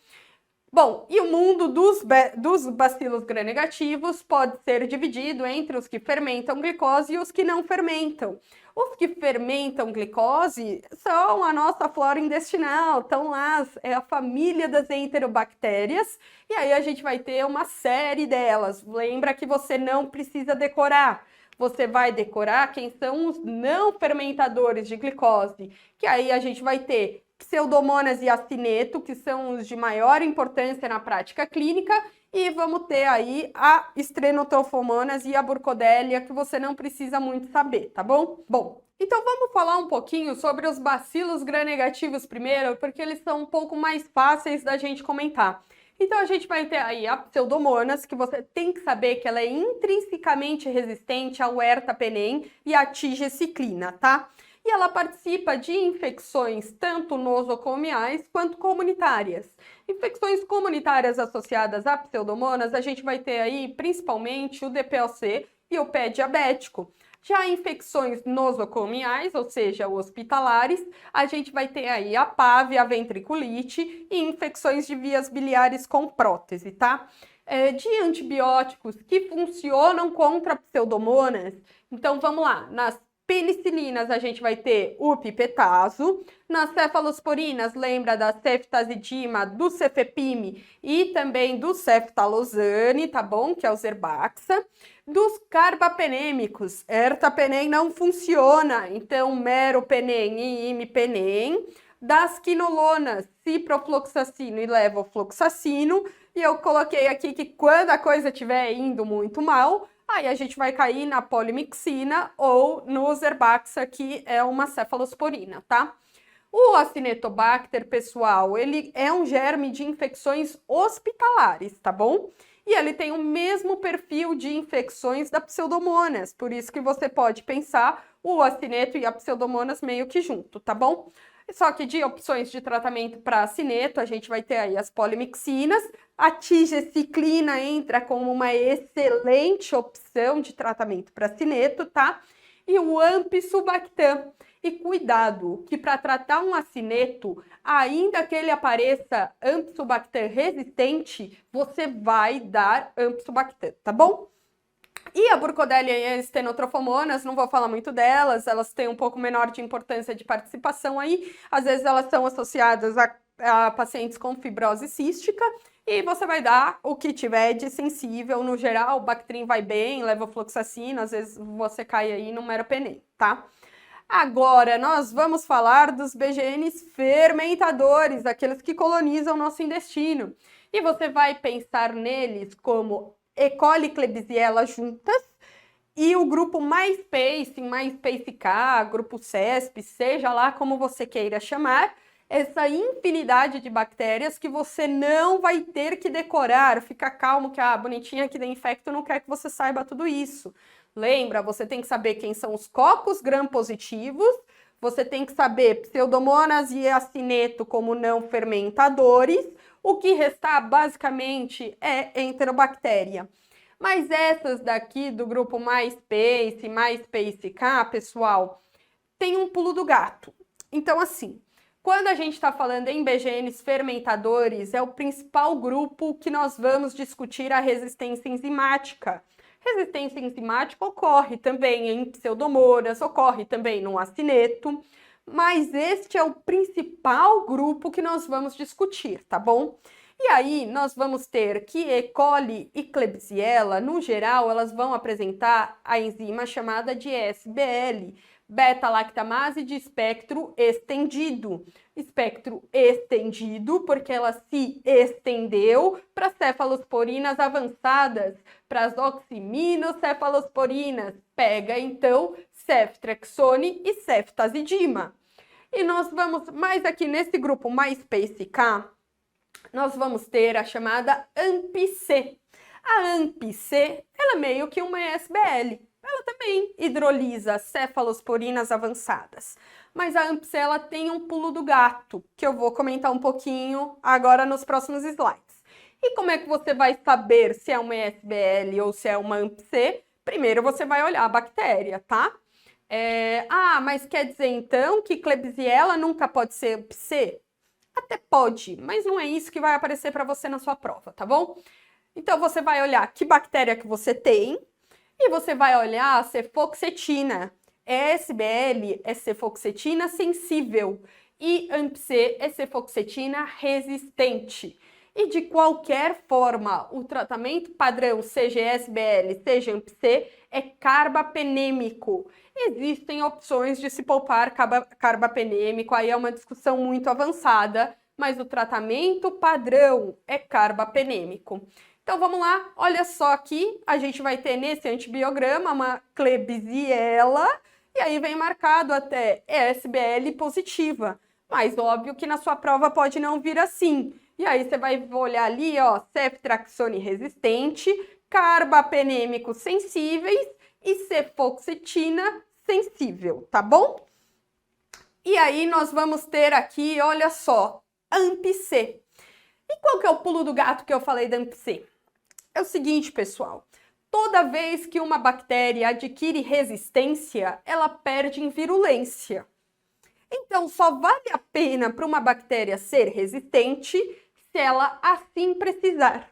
Bom, e o mundo dos bacilos gram-negativos pode ser dividido entre os que fermentam glicose e os que não fermentam. Os que fermentam glicose são a nossa flora intestinal, estão lá, é a família das enterobactérias, e aí a gente vai ter uma série delas. Lembra que você não precisa decorar. Você vai decorar quem são os não fermentadores de glicose, que aí a gente vai ter Pseudomonas e acineto, que são os de maior importância na prática clínica, e vamos ter aí a Strenotrophomonas e a Burkholderia, que você não precisa muito saber, tá bom? Bom, então vamos falar um pouquinho sobre os bacilos gram-negativos primeiro, porque eles são um pouco mais fáceis da gente comentar. Então a gente vai ter aí a Pseudomonas, que você tem que saber que ela é intrinsecamente resistente ao ertapenem e à tigeciclina, tá? E ela participa de infecções tanto nosocomiais quanto comunitárias. Infecções comunitárias associadas a Pseudomonas, a gente vai ter aí principalmente o DPOC e o pé diabético. Já infecções nosocomiais, ou seja, hospitalares, a gente vai ter aí a PAV, a ventriculite e infecções de vias biliares com prótese, tá? De antibióticos que funcionam contra Pseudomonas, então vamos lá, nas penicilinas a gente vai ter o pipetazo, nas cefalosporinas lembra da ceftazidima, do cefepime e também do ceftalozane, tá bom? Que é o Zerbaxa. Dos carbapenêmicos, ertapenem não funciona, então meropenem e imipenem. Das quinolonas, ciprofloxacino e levofloxacino, e eu coloquei aqui que quando a coisa estiver indo muito mal, aí a gente vai cair na polimixina ou no Zerbaxa, que é uma cefalosporina, tá? O Acinetobacter, pessoal, ele é um germe de infecções hospitalares, tá bom? E ele tem o mesmo perfil de infecções da Pseudomonas, por isso que você pode pensar o acineto e a Pseudomonas meio que junto, tá bom? Só que de opções de tratamento para cineto, a gente vai ter aí as polimixinas, a tigeciclina entra como uma excelente opção de tratamento para cineto, tá? E o ampicilbactam. E cuidado, que para tratar um acineto, ainda que ele apareça ampicilbactam resistente, você vai dar ampicilbactam, tá bom? E a Burkholderia e as Stenotrophomonas, não vou falar muito delas, elas têm um pouco menor de importância de participação aí, às vezes elas são associadas a pacientes com fibrose cística, e você vai dar o que tiver de sensível, no geral, o Bactrim vai bem, levofloxacina, às vezes você cai aí no meropenem, tá? Agora, nós vamos falar dos BGNs fermentadores, aqueles que colonizam o nosso intestino. E você vai pensar neles como E. coli e Klebsiella juntas, e o grupo MySpace K, grupo CESP, seja lá como você queira chamar, essa infinidade de bactérias que você não vai ter que decorar. Fica calmo que a bonitinha aqui da Infecto não quer que você saiba tudo isso. Lembra, você tem que saber quem são os cocos gram-positivos, você tem que saber Pseudomonas e acineto como não fermentadores, o que restar basicamente é enterobactéria. Mas essas daqui do grupo MySpace K, pessoal, tem um pulo do gato. Então, assim, quando a gente está falando em BGNs fermentadores, é o principal grupo que nós vamos discutir a resistência enzimática. Resistência enzimática ocorre também em Pseudomonas, ocorre também no acineto, mas este é o principal grupo que nós vamos discutir, tá bom? E aí, nós vamos ter que E. coli e Klebsiella, no geral, elas vão apresentar a enzima chamada de SBL, beta-lactamase de espectro estendido. Espectro estendido, porque ela se estendeu para cefalosporinas avançadas, para as oximinosefalosporinas. Pega, então, ceftriaxone e ceftazidima. E nós vamos, mais aqui nesse grupo MySpace K, nós vamos ter a chamada AMP-C. A AMP-C, ela é meio que uma SBL. Ela também hidrolisa cefalosporinas avançadas. Mas a AMP-C, ela tem um pulo do gato, que eu vou comentar um pouquinho agora nos próximos slides. E como é que você vai saber se é uma SBL ou se é uma AMP-C? Primeiro você vai olhar a bactéria, tá? Mas quer dizer então que Klebsiella nunca pode ser AMP-C? Até pode, mas não é isso que vai aparecer para você na sua prova, tá bom? Então você vai olhar que bactéria que você tem e você vai olhar a cefoxetina. SBL é cefoxetina sensível e AMP-C é cefoxetina resistente. E de qualquer forma, o tratamento padrão, seja SBL, seja AMP-C, é carbapenêmico. Existem opções de se poupar carbapenêmico, aí é uma discussão muito avançada, mas o tratamento padrão é carbapenêmico. Então vamos lá, olha só aqui, a gente vai ter nesse antibiograma uma Klebsiella, e aí vem marcado até SBL positiva. Mas óbvio que na sua prova pode não vir assim. E aí você vai olhar ali, ó, ceftriaxone resistente, carbapenêmico sensíveis e cefoxetina sensível, tá bom? E aí nós vamos ter aqui, olha só, AMP-C. E qual que é o pulo do gato que eu falei da AMP-C? É o seguinte, pessoal, toda vez que uma bactéria adquire resistência, ela perde em virulência. Então, só vale a pena para uma bactéria ser resistente se ela assim precisar.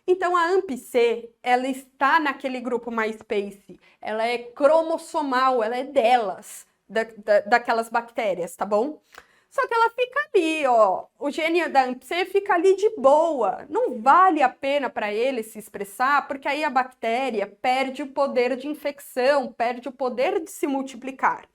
Então, a AMP-C, ela está naquele grupo MySpace, ela é cromossomal, ela é delas, daquelas bactérias, tá bom? Só que ela fica ali, ó, o gene da AMP-C fica ali de boa, não vale a pena para ele se expressar, porque aí a bactéria perde o poder de infecção, perde o poder de se multiplicar.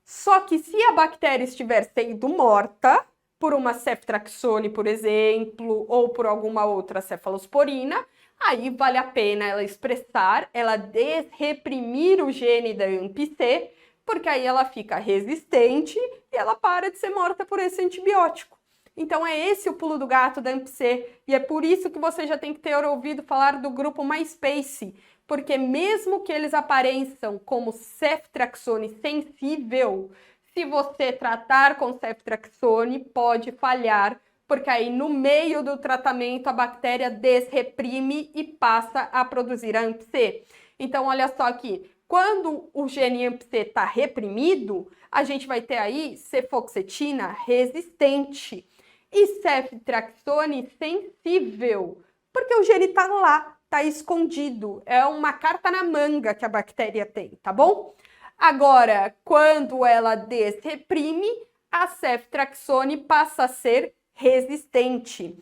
Só que se a bactéria estiver sendo morta, por uma ceftriaxone, por exemplo, ou por alguma outra cefalosporina, aí vale a pena ela expressar, ela desreprimir o gene da AMP-C, porque aí ela fica resistente e ela para de ser morta por esse antibiótico. Então é esse o pulo do gato da AMP-C, e é por isso que você já tem que ter ouvido falar do grupo MySpace, porque mesmo que eles apareçam como ceftriaxone sensível, Se você tratar com ceftriaxone, pode falhar, porque aí no meio do tratamento a bactéria desreprime e passa a produzir a AMP-C. Então, olha só aqui, quando o gene AMP-C está reprimido, a gente vai ter aí cefoxetina resistente e ceftriaxone sensível, porque o gene está lá, está escondido, é uma carta na manga que a bactéria tem, tá bom? Agora, quando ela desreprime, a ceftriaxone passa a ser resistente.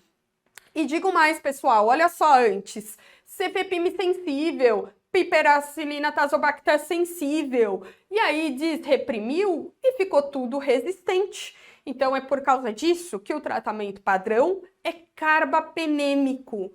E digo mais, pessoal, olha só antes, cefepime sensível, piperacilina tazobacter sensível, e aí desreprimiu e ficou tudo resistente. Então é por causa disso que o tratamento padrão é carbapenêmico.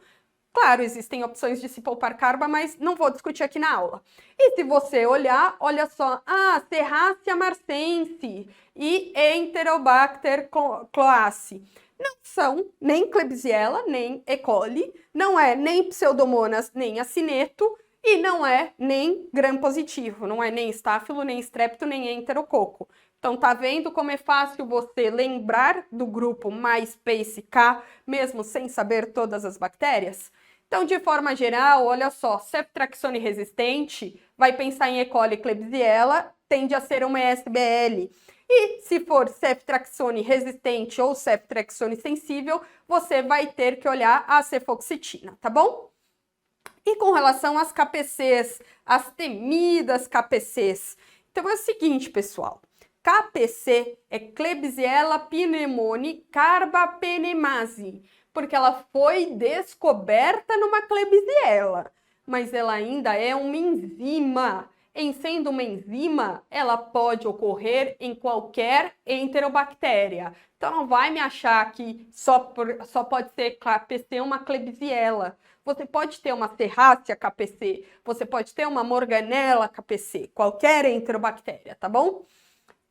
Claro, existem opções de se poupar carba, mas não vou discutir aqui na aula. E se você olhar, olha só, Serratia marcense e Enterobacter cloaceae. Não são nem Klebsiella, nem E. coli, não é nem Pseudomonas, nem acineto, e não é nem gram-positivo, não é nem estáfilo, nem estrepto, nem enterococo. Então, tá vendo como é fácil você lembrar do grupo MySpace-K, mesmo sem saber todas as bactérias? Então, de forma geral, olha só, ceftriaxone resistente, vai pensar em E. coli e Klebsiella, tende a ser uma SBL. E se for ceftriaxone resistente ou ceftriaxone sensível, você vai ter que olhar a cefoxitina, tá bom? E com relação às KPCs, as temidas KPCs, então é o seguinte, pessoal. KPC é Klebsiella pneumoniae carbapenemase, porque ela foi descoberta numa Klebsiella, mas ela ainda é uma enzima. Em sendo uma enzima, ela pode ocorrer em qualquer enterobactéria. Então não vai me achar que só pode ser KPC uma Klebsiella. Você pode ter uma Serratia KPC, você pode ter uma Morganella KPC, qualquer enterobactéria, tá bom?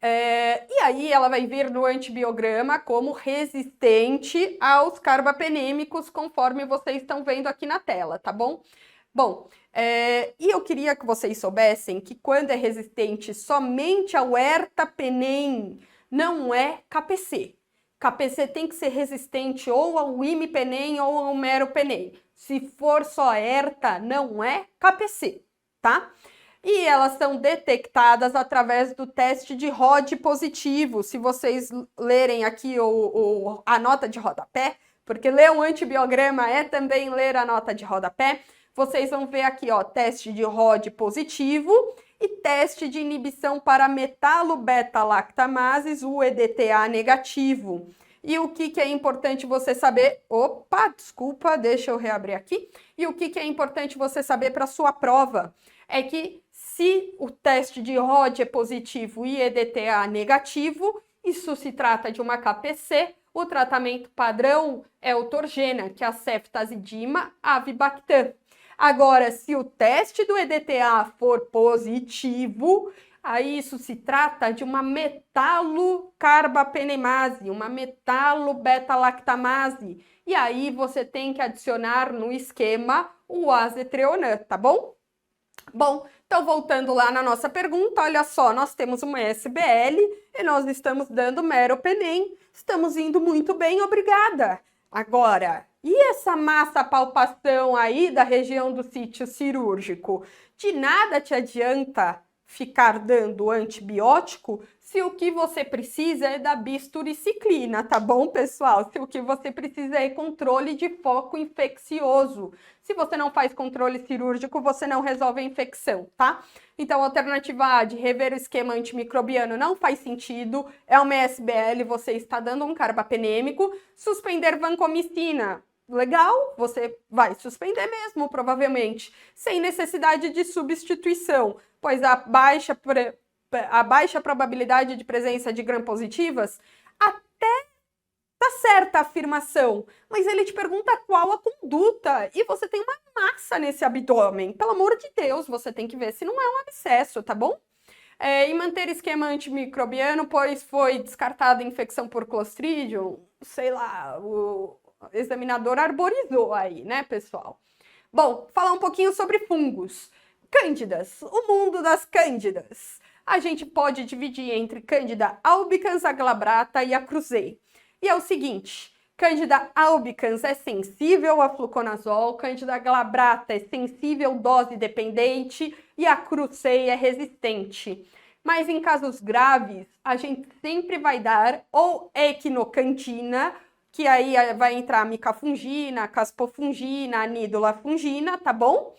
E aí ela vai vir no antibiograma como resistente aos carbapenêmicos, conforme vocês estão vendo aqui na tela, tá bom? Bom, e eu queria que vocês soubessem que quando é resistente somente ao ertapenem, não é KPC. KPC tem que ser resistente ou ao imipenem ou ao meropenem. Se for só erta, não é KPC, tá? E elas são detectadas através do teste de Rod positivo. Se vocês lerem aqui a nota de rodapé, porque ler um antibiograma é também ler a nota de rodapé, vocês vão ver aqui, ó, teste de Rod positivo e teste de inibição para metalobeta-lactamases, o EDTA negativo. E o que é importante você saber... Opa, desculpa, deixa eu reabrir aqui. E o que é importante você saber para a sua prova? É que se o teste de Rod é positivo e EDTA negativo, isso se trata de uma KPC, o tratamento padrão é o Torgena, que é a ceftazidima avibactam. Agora, se o teste do EDTA for positivo, aí isso se trata de uma metalocarbapenemase, uma metalobeta-lactamase. E aí você tem que adicionar no esquema o azetreonam, tá bom? Bom, então voltando lá na nossa pergunta, olha só, nós temos uma SBL e nós estamos dando meropenem. Estamos indo muito bem, obrigada. Agora, e essa massa palpação aí da região do sítio cirúrgico? De nada te adianta ficar dando antibiótico se o que você precisa é da bisturiciclina, tá bom, pessoal? Se o que você precisa é controle de foco infeccioso. Se você não faz controle cirúrgico, você não resolve a infecção, tá? Então, alternativa A de rever o esquema antimicrobiano não faz sentido, é uma SBL, você está dando um carbapenêmico. Suspender vancomicina, legal, você vai suspender mesmo, provavelmente, sem necessidade de substituição, pois a baixa probabilidade de presença de gram-positivas, até tá certa a afirmação, mas ele te pergunta qual a conduta, e você tem uma massa nesse abdômen. Pelo amor de Deus, você tem que ver se não é um abscesso, tá bom? E manter esquema antimicrobiano, pois foi descartada a infecção por Clostridium, sei lá, o examinador arborizou aí, né, pessoal? Bom, falar um pouquinho sobre fungos. Cândidas, o mundo das cândidas. a gente pode dividir entre Candida albicans, a glabrata e a cruzei. E é o seguinte, Candida albicans é sensível a fluconazol, Candida glabrata é sensível dose dependente e a cruzei é resistente. Mas em casos graves, a gente sempre vai dar ou equinocandina, que aí vai entrar a micafungina, caspofungina, anidolafungina, tá bom?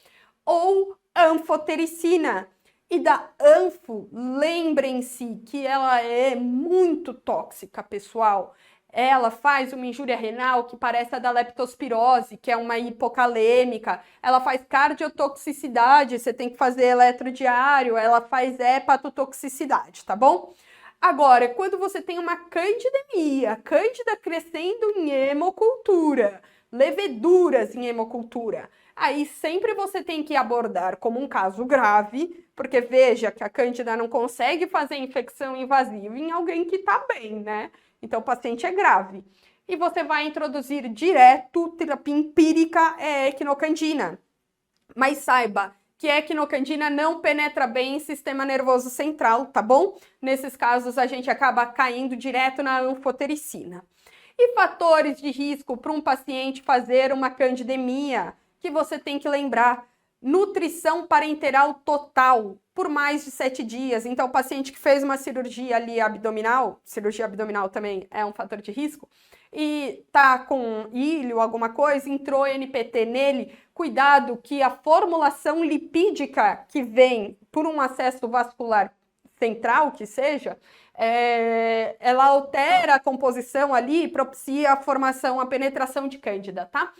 Ou anfotericina. E da anfo, lembrem-se que ela é muito tóxica, pessoal. Ela faz uma injúria renal que parece a da leptospirose, que é uma hipocalêmica. Ela faz cardiotoxicidade, você tem que fazer eletrodiário. Ela faz hepatotoxicidade, tá bom? Agora, quando você tem uma candidemia, cândida crescendo em hemocultura, leveduras em hemocultura, aí sempre você tem que abordar como um caso grave, porque veja que a cândida não consegue fazer infecção invasiva em alguém que está bem, né? Então, o paciente é grave. E você vai introduzir direto terapia empírica equinocandina. Mas saiba que a equinocandina não penetra bem em sistema nervoso central, tá bom? Nesses casos, a gente acaba caindo direto na anfotericina. E fatores de risco para um paciente fazer uma candidemia, que você tem que lembrar. Nutrição parenteral total por mais de 7 dias. Então, o paciente que fez uma cirurgia ali abdominal, cirurgia abdominal também é um fator de risco, e tá com ilho, alguma coisa, entrou NPT nele, cuidado que a formulação lipídica que vem por um acesso vascular central, que seja, ela altera a composição ali e propicia a formação, a penetração de cândida, tá?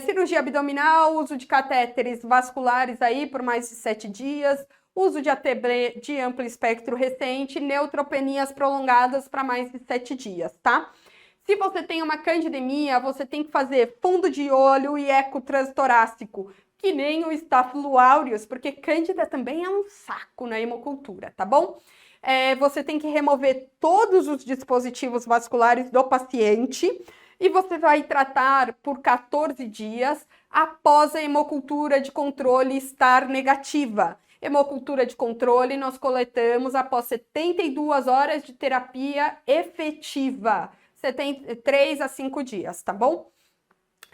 Cirurgia abdominal, uso de catéteres vasculares aí por mais de 7 dias, uso de ATB de amplo espectro recente, neutropenias prolongadas para mais de 7 dias, tá? Se você tem uma candidemia, você tem que fazer fundo de olho e eco transtorácico, que nem o Staphylo aureus, porque cândida também é um saco na hemocultura, tá bom? Você tem que remover todos os dispositivos vasculares do paciente, e você vai tratar por 14 dias após a hemocultura de controle estar negativa. Hemocultura de controle nós coletamos após 72 horas de terapia efetiva. Você tem 3 a 5 dias, tá bom?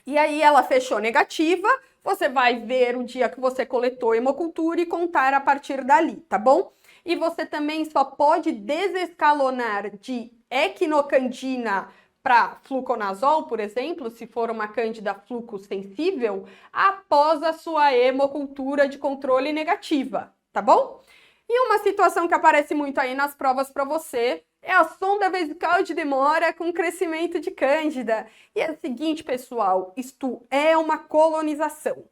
E aí ela fechou negativa, você vai ver o dia que você coletou hemocultura e contar a partir dali, tá bom? E você também só pode desescalonar de equinocandina para fluconazol, por exemplo, se for uma cândida fluco sensível, após a sua hemocultura de controle negativa, tá bom? E uma situação que aparece muito aí nas provas para você é a sonda vesical de demora com crescimento de cândida. E é o seguinte, pessoal, isto é uma colonização.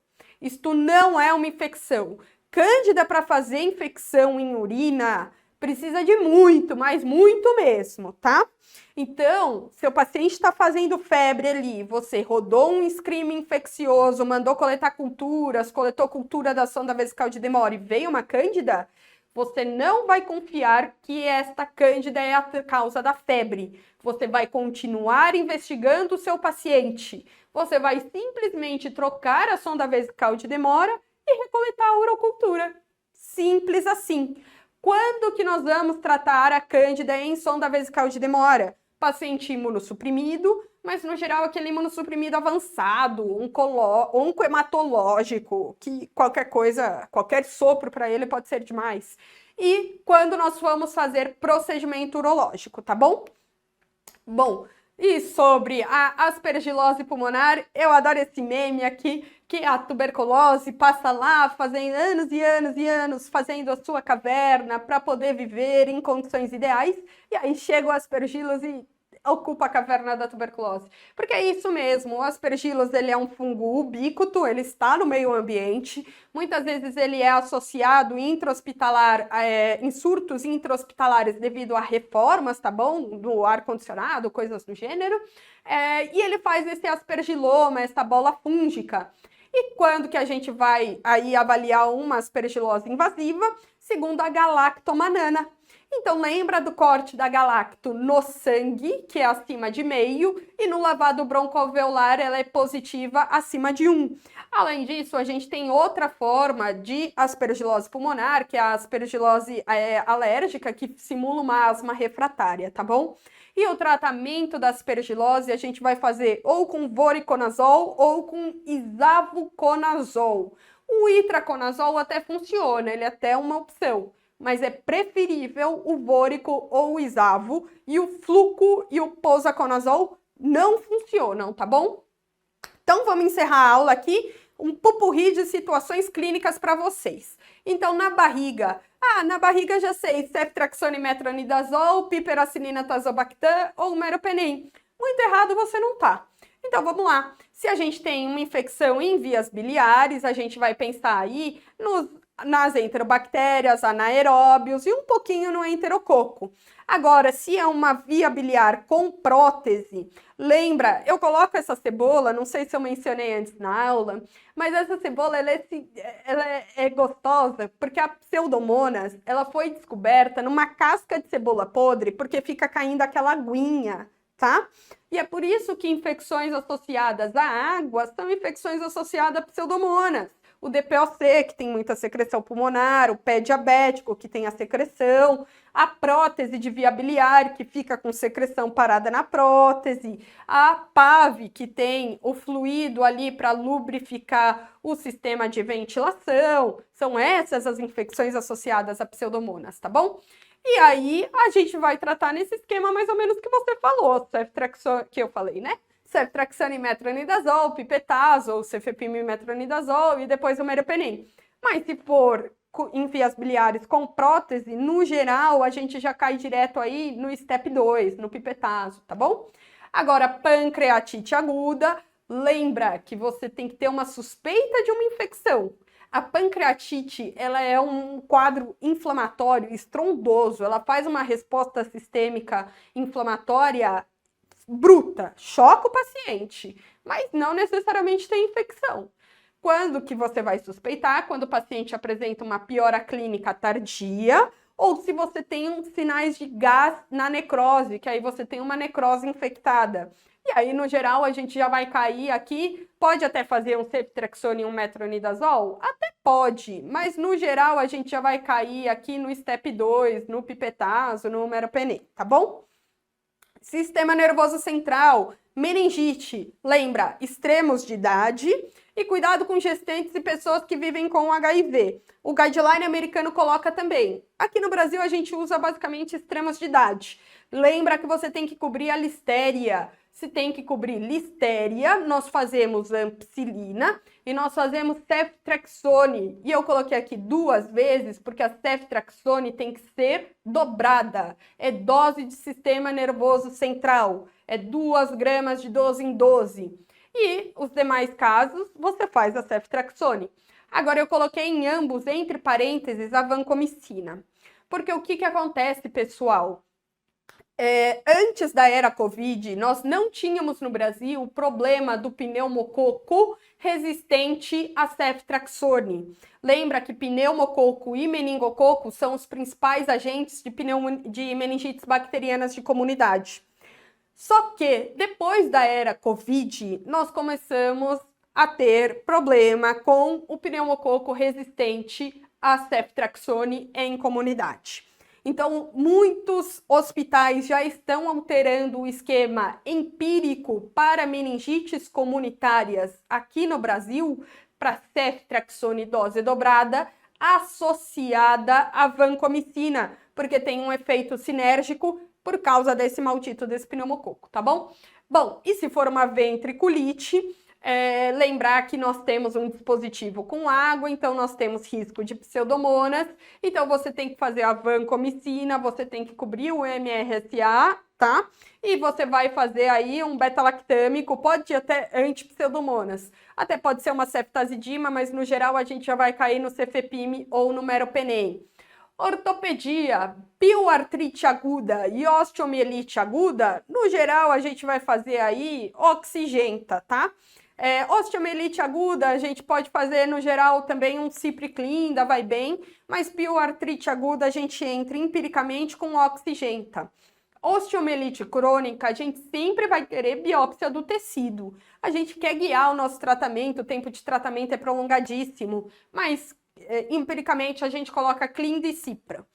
Isto não é uma infecção. Cândida para fazer infecção em urina precisa de muito, mas muito mesmo, tá? Então, seu paciente está fazendo febre ali, você rodou um screening infeccioso, mandou coletar culturas, coletou cultura da sonda vesical de demora e veio uma cândida, você não vai confiar que esta cândida é a causa da febre. Você vai continuar investigando o seu paciente. Você vai simplesmente trocar a sonda vesical de demora e recoletar a urocultura. Simples assim. Quando que nós vamos tratar a cândida em sonda vesical de demora? Paciente imunossuprimido, mas no geral aquele imunossuprimido avançado, oncohematológico, que qualquer coisa, qualquer sopro para ele pode ser demais. E quando nós vamos fazer procedimento urológico, tá bom? Bom, e sobre a aspergilose pulmonar, eu adoro esse meme aqui, que a tuberculose passa lá fazendo anos e anos e anos fazendo a sua caverna para poder viver em condições ideais, e aí chega o aspergillus e ocupa a caverna da tuberculose. Porque é isso mesmo, o aspergillus ele é um fungo ubíquito, ele está no meio ambiente, muitas vezes ele é associado intra-hospitalar, em surtos intra-hospitalares devido a reformas, tá bom? Do ar-condicionado, coisas do gênero, e ele faz esse aspergiloma, essa bola fúngica. E quando que a gente vai aí avaliar uma aspergilose invasiva? segundo a galactomanana. Então, lembra do corte da galacto no sangue, que é acima de meio, e no lavado broncoalveolar ela é positiva acima de 1. Além disso, a gente tem outra forma de aspergilose pulmonar, que é a aspergilose alérgica, que simula uma asma refratária, tá bom? E o tratamento da aspergilose a gente vai fazer ou com voriconazol ou com isavuconazol. O itraconazol até funciona, ele é até uma opção, mas é preferível o vórico ou o isavo, e o fluco e o posaconazol não funcionam, tá bom? Então vamos encerrar a aula aqui, um pupurri de situações clínicas para vocês. Então na barriga já sei, ceftriaxone, metronidazol, piperacilina, tazobactam ou meropenem. Muito errado você não tá. Então vamos lá, se a gente tem uma infecção em vias biliares, a gente vai pensar aí nas enterobactérias, anaeróbios e um pouquinho no enterococo. Agora, se é uma via biliar com prótese, lembra, eu coloco essa cebola, não sei se eu mencionei antes na aula, mas essa cebola ela é gostosa porque a Pseudomonas ela foi descoberta numa casca de cebola podre porque fica caindo aquela aguinha, tá? E é por isso que infecções associadas à água são infecções associadas a Pseudomonas. O DPOC, que tem muita secreção pulmonar, o pé diabético, que tem a secreção, a prótese de via biliar, que fica com secreção parada na prótese, a PAV, que tem o fluido ali para lubrificar o sistema de ventilação. São essas as infecções associadas a Pseudomonas, tá bom? E aí, a gente vai tratar nesse esquema mais ou menos que você falou, ceftriaxone, que eu falei, né? Ceftriaxone, metronidazol, pipetazol, cefepime, metronidazol e depois o meropenem. Mas se for em vias biliares com prótese, no geral, a gente já cai direto aí no step 2, no pipetazo, tá bom? Agora, pancreatite aguda, lembra que você tem que ter uma suspeita de uma infecção. A pancreatite, ela é um quadro inflamatório estrondoso, ela faz uma resposta sistêmica inflamatória bruta, choca o paciente, mas não necessariamente tem infecção. Quando que você vai suspeitar? Quando o paciente apresenta uma piora clínica tardia, ou se você tem sinais de gás na necrose, que aí você tem uma necrose infectada. E aí, no geral, a gente já vai cair aqui, pode até fazer um ceftriaxone e um metronidazol? Até pode, mas no geral a gente já vai cair aqui no step 2, no pipetazo, no meropenem, tá bom? Sistema nervoso central, meningite, lembra, extremos de idade e cuidado com gestantes e pessoas que vivem com HIV. O guideline americano coloca também. Aqui no Brasil a gente usa basicamente extremos de idade. Lembra que você tem que cobrir a listéria. Se tem que cobrir listéria, nós fazemos ampicilina e nós fazemos ceftriaxone. E eu coloquei aqui 2 vezes porque a ceftriaxone tem que ser dobrada. É dose de sistema nervoso central. É 2 gramas de 12 em 12. E os demais casos, você faz a ceftriaxone. Agora, eu coloquei em ambos, entre parênteses, a vancomicina. Porque o que acontece, pessoal? Antes da era Covid, nós não tínhamos no Brasil o problema do pneumococo resistente a ceftriaxone. Lembra que pneumococo e meningococo são os principais agentes de meningites bacterianas de comunidade. Só que depois da era Covid, nós começamos a ter problema com o pneumococo resistente a ceftriaxone em comunidade. Então, muitos hospitais já estão alterando o esquema empírico para meningites comunitárias aqui no Brasil para ceftriaxone dose dobrada associada à vancomicina, porque tem um efeito sinérgico por causa desse maldito desse pneumococo, tá bom? Bom, e se for uma ventriculite, lembrar que nós temos um dispositivo com água, então nós temos risco de pseudomonas, então você tem que fazer a vancomicina, você tem que cobrir o MRSA, tá? E você vai fazer aí um beta-lactâmico, pode ir até anti-pseudomonas, até pode ser uma ceftazidima, mas no geral a gente já vai cair no cefepime ou no meropenem. Ortopedia, pioartrite aguda e osteomielite aguda, no geral a gente vai fazer aí oxigenta, tá? Osteomielite aguda, a gente pode fazer, no geral, também um Cipriclin, ainda vai bem, mas pioartrite aguda a gente entra empiricamente com oxigenta. Osteomielite crônica, a gente sempre vai querer biópsia do tecido. A gente quer guiar o nosso tratamento, o tempo de tratamento é prolongadíssimo, mas empiricamente a gente coloca Clinda e Cipra.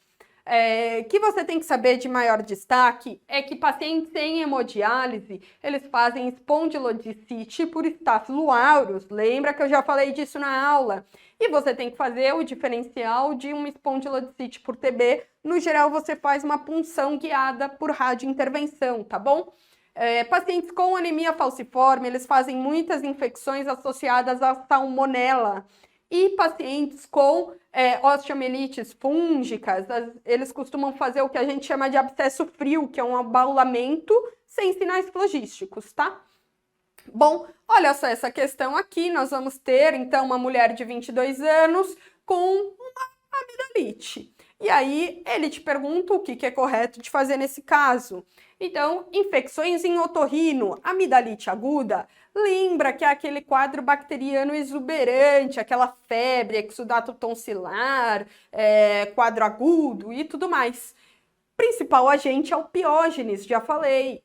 Que você tem que saber de maior destaque é que pacientes em hemodiálise, eles fazem espondilodicite por Staphylo aureus. Lembra que eu já falei disso na aula? E você tem que fazer o diferencial de uma espondilodicite por TB. No geral, você faz uma punção guiada por radiointervenção, tá bom? Pacientes com anemia falciforme, eles fazem muitas infecções associadas à salmonela. E pacientes com osteomielites fúngicas, eles costumam fazer o que a gente chama de abscesso frio, que é um abaulamento sem sinais flogísticos, tá? Bom, olha só essa questão aqui, nós vamos ter, então, uma mulher de 22 anos com uma amidalite. E aí, ele te pergunta o que é correto de fazer nesse caso. Então, infecções em otorrino, amidalite aguda, lembra que é aquele quadro bacteriano exuberante, aquela febre, exudato tonsilar, quadro agudo e tudo mais. Principal agente é o Piógenes, já falei.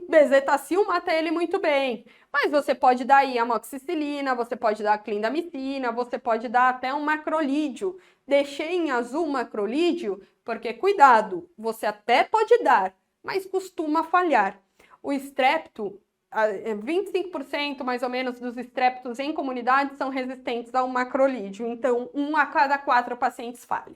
Bezetacil mata ele muito bem. Mas você pode dar aí amoxicilina, você pode dar clindamicina, você pode dar até um macrolídeo. Deixei em azul o macrolídeo porque, cuidado, você até pode dar, mas costuma falhar. O estrepto, 25% mais ou menos dos estreptos em comunidade são resistentes ao macrolídeo, então 1 a cada 4 pacientes falha.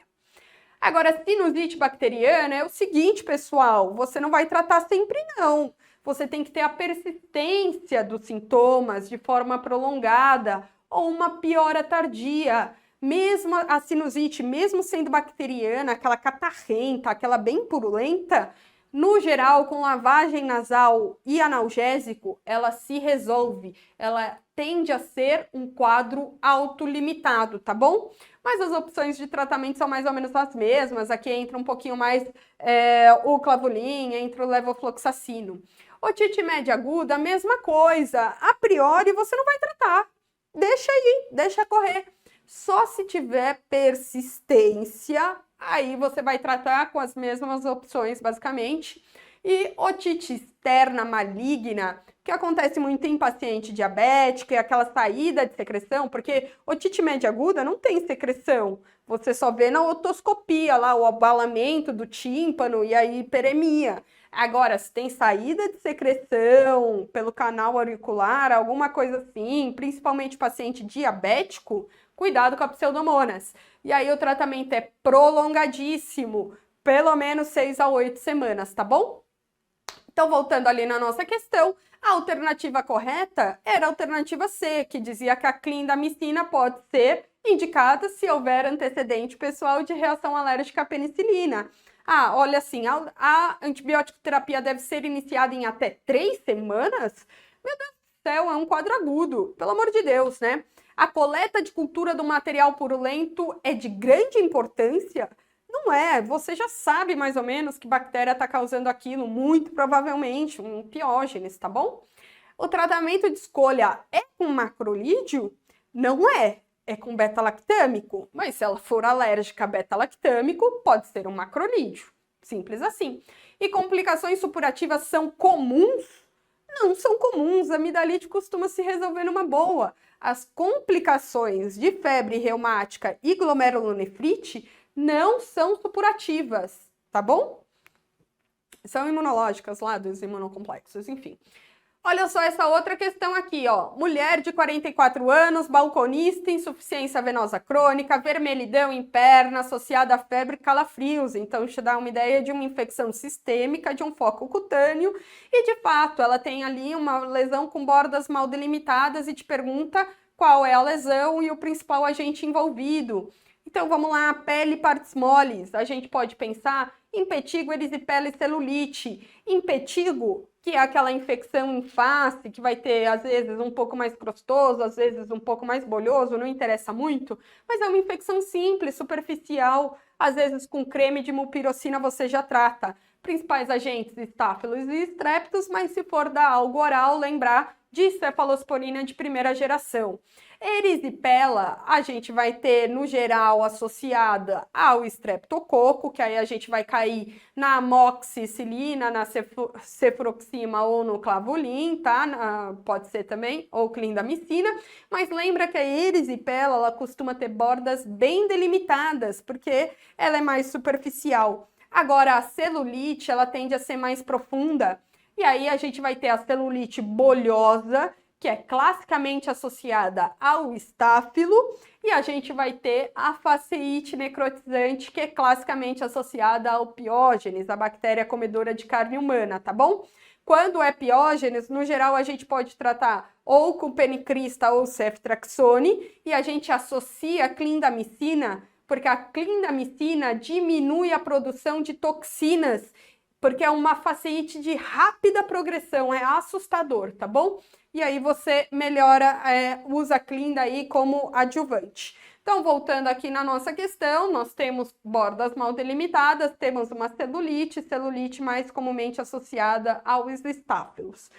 Agora, sinusite bacteriana é o seguinte, pessoal, você não vai tratar sempre não. Você tem que ter a persistência dos sintomas de forma prolongada ou uma piora tardia. Mesmo a sinusite, mesmo sendo bacteriana, aquela catarrenta, aquela bem purulenta, no geral, com lavagem nasal e analgésico, ela se resolve. Ela tende a ser um quadro autolimitado, tá bom? Mas as opções de tratamento são mais ou menos as mesmas. Aqui entra um pouquinho mais o clavulin, entra o levofloxacino. Otite média aguda, a mesma coisa. A priori, você não vai tratar. Deixa aí, deixa correr. Só se tiver persistência, aí você vai tratar com as mesmas opções, basicamente. E otite externa maligna, que acontece muito em paciente diabético, é aquela saída de secreção, porque otite média aguda não tem secreção. Você só vê na otoscopia lá o abalamento do tímpano e a hiperemia. Agora, se tem saída de secreção pelo canal auricular, alguma coisa assim, principalmente paciente diabético, cuidado com a pseudomonas. E aí o tratamento é prolongadíssimo, pelo menos 6 a 8 semanas, tá bom? Então, voltando ali na nossa questão, a alternativa correta era a alternativa C, que dizia que a clindamicina pode ser indicada se houver antecedente pessoal de reação alérgica à penicilina. Ah, olha assim, a antibiótico terapia deve ser iniciada em até 3 semanas? Meu Deus do céu, é um quadro agudo, pelo amor de Deus, né? A coleta de cultura do material purulento é de grande importância? Não é, você já sabe mais ou menos que bactéria está causando aquilo, muito provavelmente, um Piógenes, tá bom? O tratamento de escolha é com macrolídeo? Não é, é com beta-lactâmico, mas se ela for alérgica a beta-lactâmico, pode ser um macrolídeo, simples assim. E complicações supurativas são comuns? Não são comuns, a amidalite costuma se resolver numa boa. As complicações de febre reumática e glomerulonefrite não são supurativas, tá bom? São imunológicas lá dos imunocomplexos, enfim. Olha só essa outra questão aqui, ó. Mulher de 44 anos, balconista, insuficiência venosa crônica, vermelhidão em perna associada a febre e calafrios. Então, isso dá uma ideia de uma infecção sistêmica, de um foco cutâneo. E, de fato, ela tem ali uma lesão com bordas mal delimitadas e te pergunta qual é a lesão e o principal agente envolvido. Então vamos lá, pele, partes moles. A gente pode pensar em impetigo, erisipela e celulite. Impetigo, que é aquela infecção em face, que vai ter às vezes um pouco mais crostoso, às vezes um pouco mais bolhoso, não interessa muito, mas é uma infecção simples, superficial, às vezes com creme de mupirocina você já trata. Principais agentes, estáfilos e estreptos, mas se for dar algo oral, lembrar de cefalosporina de primeira geração. Erisipela, a gente vai ter, no geral, associada ao estreptococo, que aí a gente vai cair na amoxicilina, na cefuroxima ou no clavulin, tá? Pode ser também, ou clindamicina, mas lembra que a erisipela, ela costuma ter bordas bem delimitadas, porque ela é mais superficial. Agora, a celulite, ela tende a ser mais profunda, e aí a gente vai ter a celulite bolhosa, que é classicamente associada ao estáfilo, e a gente vai ter a faceite necrotizante, que é classicamente associada ao piógenes, a bactéria comedora de carne humana, tá bom? Quando é piógenes, no geral a gente pode tratar ou com penicrista ou ceftriaxone, e a gente associa a clindamicina, porque a clindamicina diminui a produção de toxinas, porque é uma faceite de rápida progressão, é assustador, tá bom? E aí você melhora, usa a clinda aí como adjuvante. Então, voltando aqui na nossa questão, nós temos bordas mal delimitadas, temos uma celulite mais comumente associada aos estáfilos.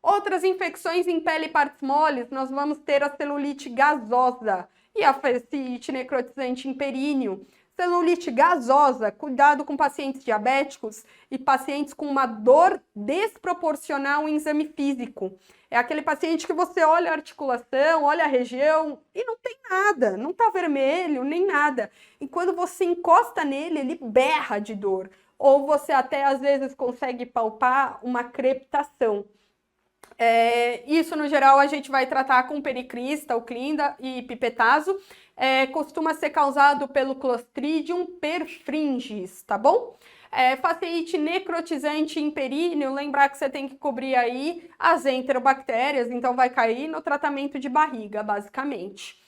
Outras infecções em pele e partes moles, nós vamos ter a celulite gasosa e a faceite necrotizante em períneo. Celulite gasosa, cuidado com pacientes diabéticos e pacientes com uma dor desproporcional em exame físico. É aquele paciente que você olha a articulação, olha a região e não tem nada, não tá vermelho nem nada. E quando você encosta nele, ele berra de dor. Ou você até às vezes consegue palpar uma crepitação. Isso, no geral, a gente vai tratar com pericrista, o clinda e pipetazo. Costuma ser causado pelo Clostridium perfringens, tá bom? Faceite necrotizante em períneo, lembrar que você tem que cobrir aí as enterobactérias, então vai cair no tratamento de barriga, basicamente.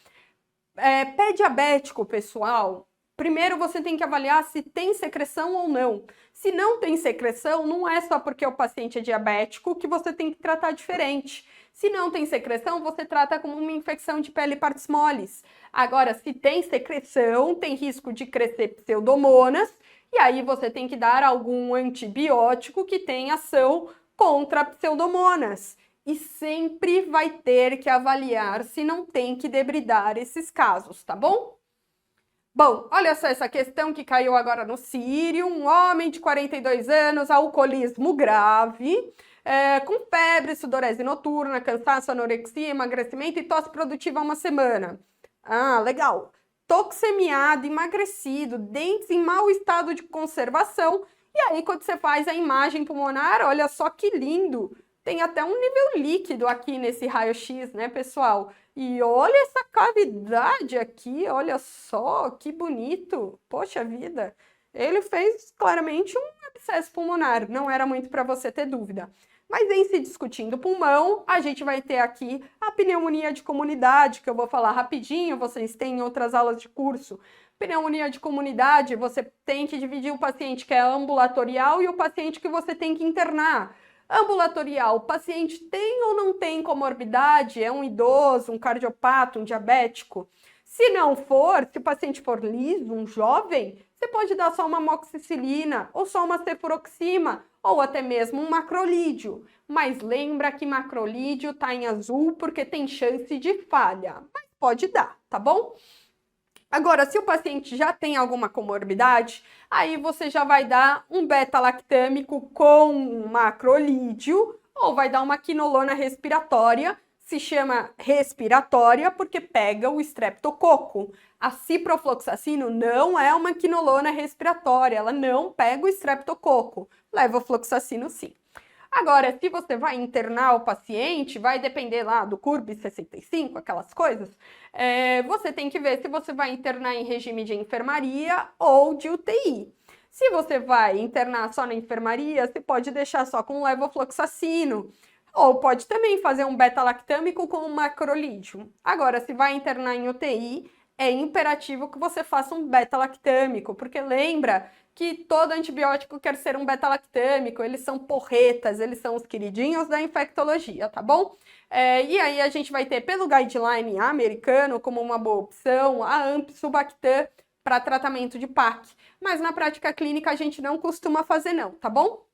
Pé diabético, pessoal, primeiro você tem que avaliar se tem secreção ou não. Se não tem secreção, não é só porque o paciente é diabético que você tem que tratar diferente. Se não tem secreção, você trata como uma infecção de pele e partes moles. Agora, se tem secreção, tem risco de crescer pseudomonas, e aí você tem que dar algum antibiótico que tem ação contra pseudomonas. E sempre vai ter que avaliar se não tem que debridar esses casos, tá bom? Bom, olha só essa questão que caiu agora no Sírio. Um homem de 42 anos, alcoolismo grave, com febre, sudorese noturna, cansaço, anorexia, emagrecimento e tosse produtiva há uma semana. Ah, legal. Toxemiado, emagrecido, dentes em mau estado de conservação. E aí, quando você faz a imagem pulmonar, olha só que lindo. Tem até um nível líquido aqui nesse raio-x, né, pessoal? E olha essa cavidade aqui, olha só, que bonito. Poxa vida, ele fez claramente um abscesso pulmonar, não era muito para você ter dúvida. Mas em se discutindo pulmão, a gente vai ter aqui a pneumonia de comunidade, que eu vou falar rapidinho, vocês têm em outras aulas de curso. Pneumonia de comunidade, você tem que dividir o paciente que é ambulatorial e o paciente que você tem que internar. Ambulatorial, o paciente tem ou não tem comorbidade? É um idoso, um cardiopata, um diabético? Se não for, se o paciente for liso, um jovem, você pode dar só uma amoxicilina, ou só uma cefuroxima, ou até mesmo um macrolídeo. Mas lembra que macrolídeo está em azul porque tem chance de falha, mas pode dar, tá bom? Agora, se o paciente já tem alguma comorbidade, aí você já vai dar um beta-lactâmico com macrolídeo ou vai dar uma quinolona respiratória, se chama respiratória porque pega o estreptococo. A ciprofloxacino não é uma quinolona respiratória, ela não pega o estreptococo. Levofloxacino sim. Agora, se você vai internar o paciente, vai depender lá do CURB 65, aquelas coisas, você tem que ver se você vai internar em regime de enfermaria ou de UTI. Se você vai internar só na enfermaria, você pode deixar só com levofloxacino, ou pode também fazer um beta-lactâmico com um macrolídeo. Agora, se vai internar em UTI, é imperativo que você faça um beta-lactâmico, porque lembra que todo antibiótico quer ser um beta-lactâmico, eles são porretas, eles são os queridinhos da infectologia, tá bom? E aí a gente vai ter pelo guideline americano como uma boa opção a Ampicillobactam para tratamento de PAC, mas na prática clínica a gente não costuma fazer não, tá bom?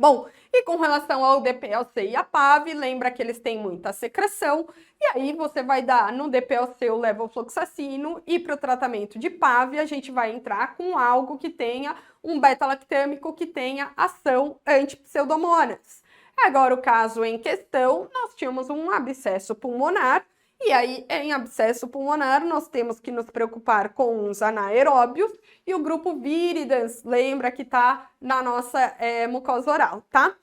Bom, e com relação ao DPLC e a PAV, lembra que eles têm muita secreção, e aí você vai dar no DPLC o levofloxacino, e para o tratamento de PAV a gente vai entrar com algo que tenha um beta-lactâmico que tenha ação anti-pseudomonas. Agora, o caso em questão, nós tínhamos um abscesso pulmonar, e aí, em abscesso pulmonar, nós temos que nos preocupar com os anaeróbios e o grupo viridans, lembra que está na nossa mucosa oral, tá?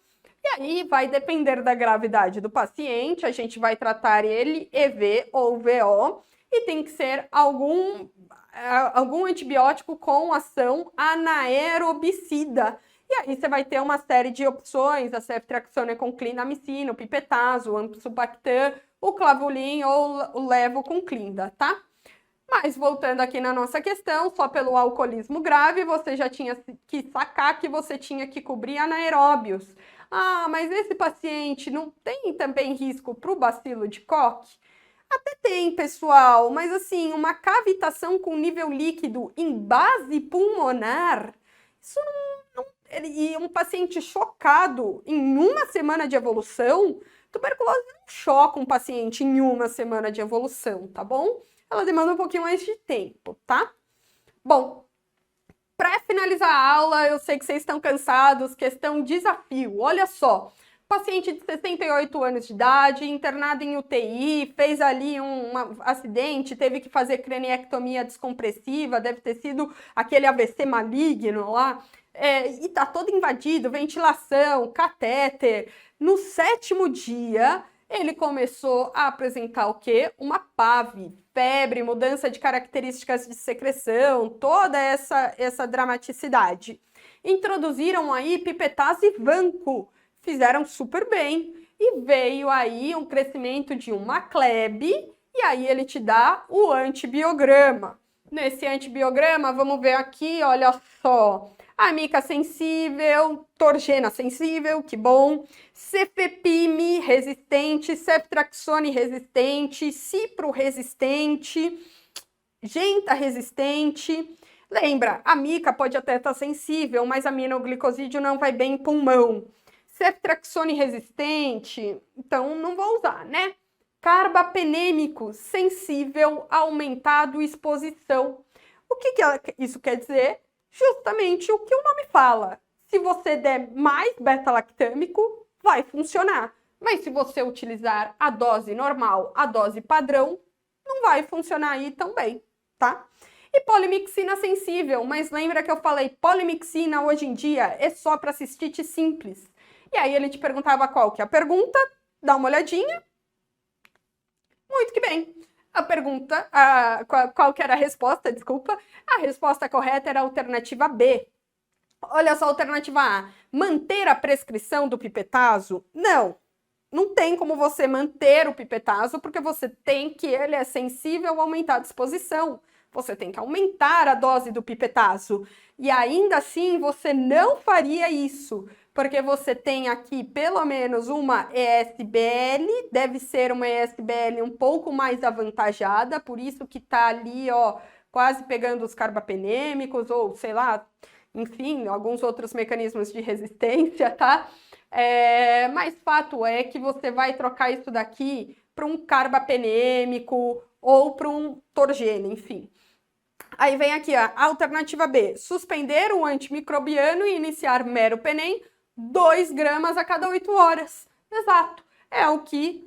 E aí, vai depender da gravidade do paciente, a gente vai tratar ele EV ou VO, e tem que ser algum antibiótico com ação anaerobicida. E aí você vai ter uma série de opções, a ceftriaxona com clindamicina, o pipetazo, o ampicillobactam, o clavulin ou o levo com clinda, tá? Mas voltando aqui na nossa questão, só pelo alcoolismo grave, você já tinha que sacar que você tinha que cobrir anaeróbios. Ah, mas esse paciente não tem também risco para o bacilo de Koch? Até tem, pessoal, mas assim, uma cavitação com nível líquido em base pulmonar, isso e um paciente chocado em uma semana de evolução, tuberculose não choca um paciente em uma semana de evolução, tá bom? Ela demanda um pouquinho mais de tempo, tá? Bom, para finalizar a aula, eu sei que vocês estão cansados, questão desafio, olha só. Paciente de 68 anos de idade, internado em UTI, fez ali um acidente, teve que fazer craniectomia descompressiva, deve ter sido aquele AVC maligno lá, e tá todo invadido, ventilação, catéter. No 7º dia, ele começou a apresentar o quê? Uma PAV, febre, mudança de características de secreção, toda essa dramaticidade. Introduziram aí pipetase e vanco, fizeram super bem, e veio aí um crescimento de uma CLEB, e aí ele te dá o antibiograma. Nesse antibiograma, vamos ver aqui, olha só, amica sensível, torgena sensível, que bom, cefepime resistente, ceftriaxone resistente, cipro resistente, genta resistente. Lembra, a mica pode até estar sensível, mas a aminoglicosídeo não vai bem em pulmão. Ceftriaxone resistente, então não vou usar, né? Carbapenêmico, sensível, aumentado, exposição. O que isso quer dizer? Justamente o que o nome fala. Se você der mais beta-lactâmico, vai funcionar. Mas se você utilizar a dose normal, a dose padrão, não vai funcionar aí tão bem, tá? E polimixina sensível, mas lembra que eu falei, polimixina hoje em dia é só para cistite simples. E aí ele te perguntava qual que é a pergunta, dá uma olhadinha. Muito que bem. A pergunta, qual que era a resposta, desculpa? A resposta correta era a alternativa B. Olha só a alternativa A. Manter a prescrição do pipetazo? Não. Não tem como você manter o pipetazo, porque você tem que, ele é sensível ao aumentar a exposição. Você tem que aumentar a dose do pipetazo. E ainda assim, você não faria isso, porque você tem aqui pelo menos uma ESBL, deve ser uma ESBL um pouco mais avantajada, por isso que tá ali, ó, quase pegando os carbapenêmicos, ou sei lá, enfim, alguns outros mecanismos de resistência, tá? Mas fato é que você vai trocar isso daqui para um carbapenêmico ou para um torgene, enfim. Aí vem aqui a alternativa B, suspender o antimicrobiano e iniciar meropenem 2 gramas a cada 8 horas. Exato, é o que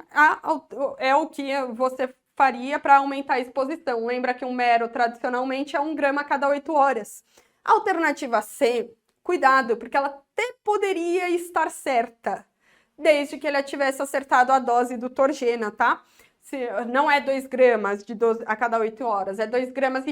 você faria para aumentar a exposição. Lembra que um mero tradicionalmente é 1 grama a cada 8 horas. Alternativa C, cuidado, porque ela até poderia estar certa, desde que ele tivesse acertado a dose do Torgena, tá? Não é 2 gramas a cada 8 horas, é 2,5 gramas.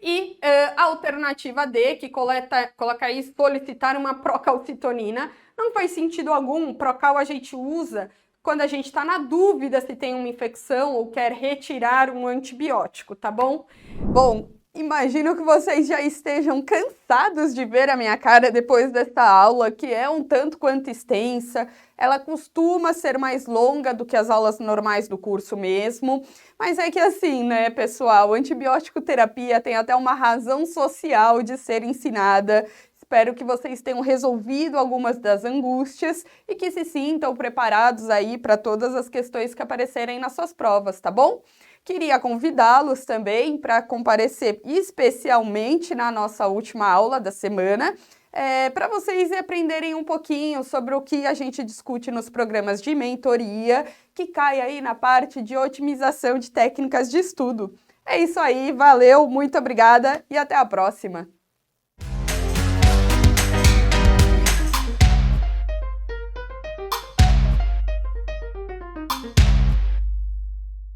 E a alternativa D, que coloca aí solicitar uma procalcitonina, não faz sentido algum. Procal a gente usa quando a gente está na dúvida se tem uma infecção ou quer retirar um antibiótico, tá bom? Bom, imagino que vocês já estejam cansados de ver a minha cara depois dessa aula, que é um tanto quanto extensa. Ela costuma ser mais longa do que as aulas normais do curso mesmo, mas é que assim, né, pessoal, antibiótico terapia tem até uma razão social de ser ensinada. Espero que vocês tenham resolvido algumas das angústias e que se sintam preparados aí para todas as questões que aparecerem nas suas provas, tá bom? Queria convidá-los também para comparecer especialmente na nossa última aula da semana, para vocês aprenderem um pouquinho sobre o que a gente discute nos programas de mentoria, que cai aí na parte de otimização de técnicas de estudo. É isso aí, valeu, muito obrigada e até a próxima!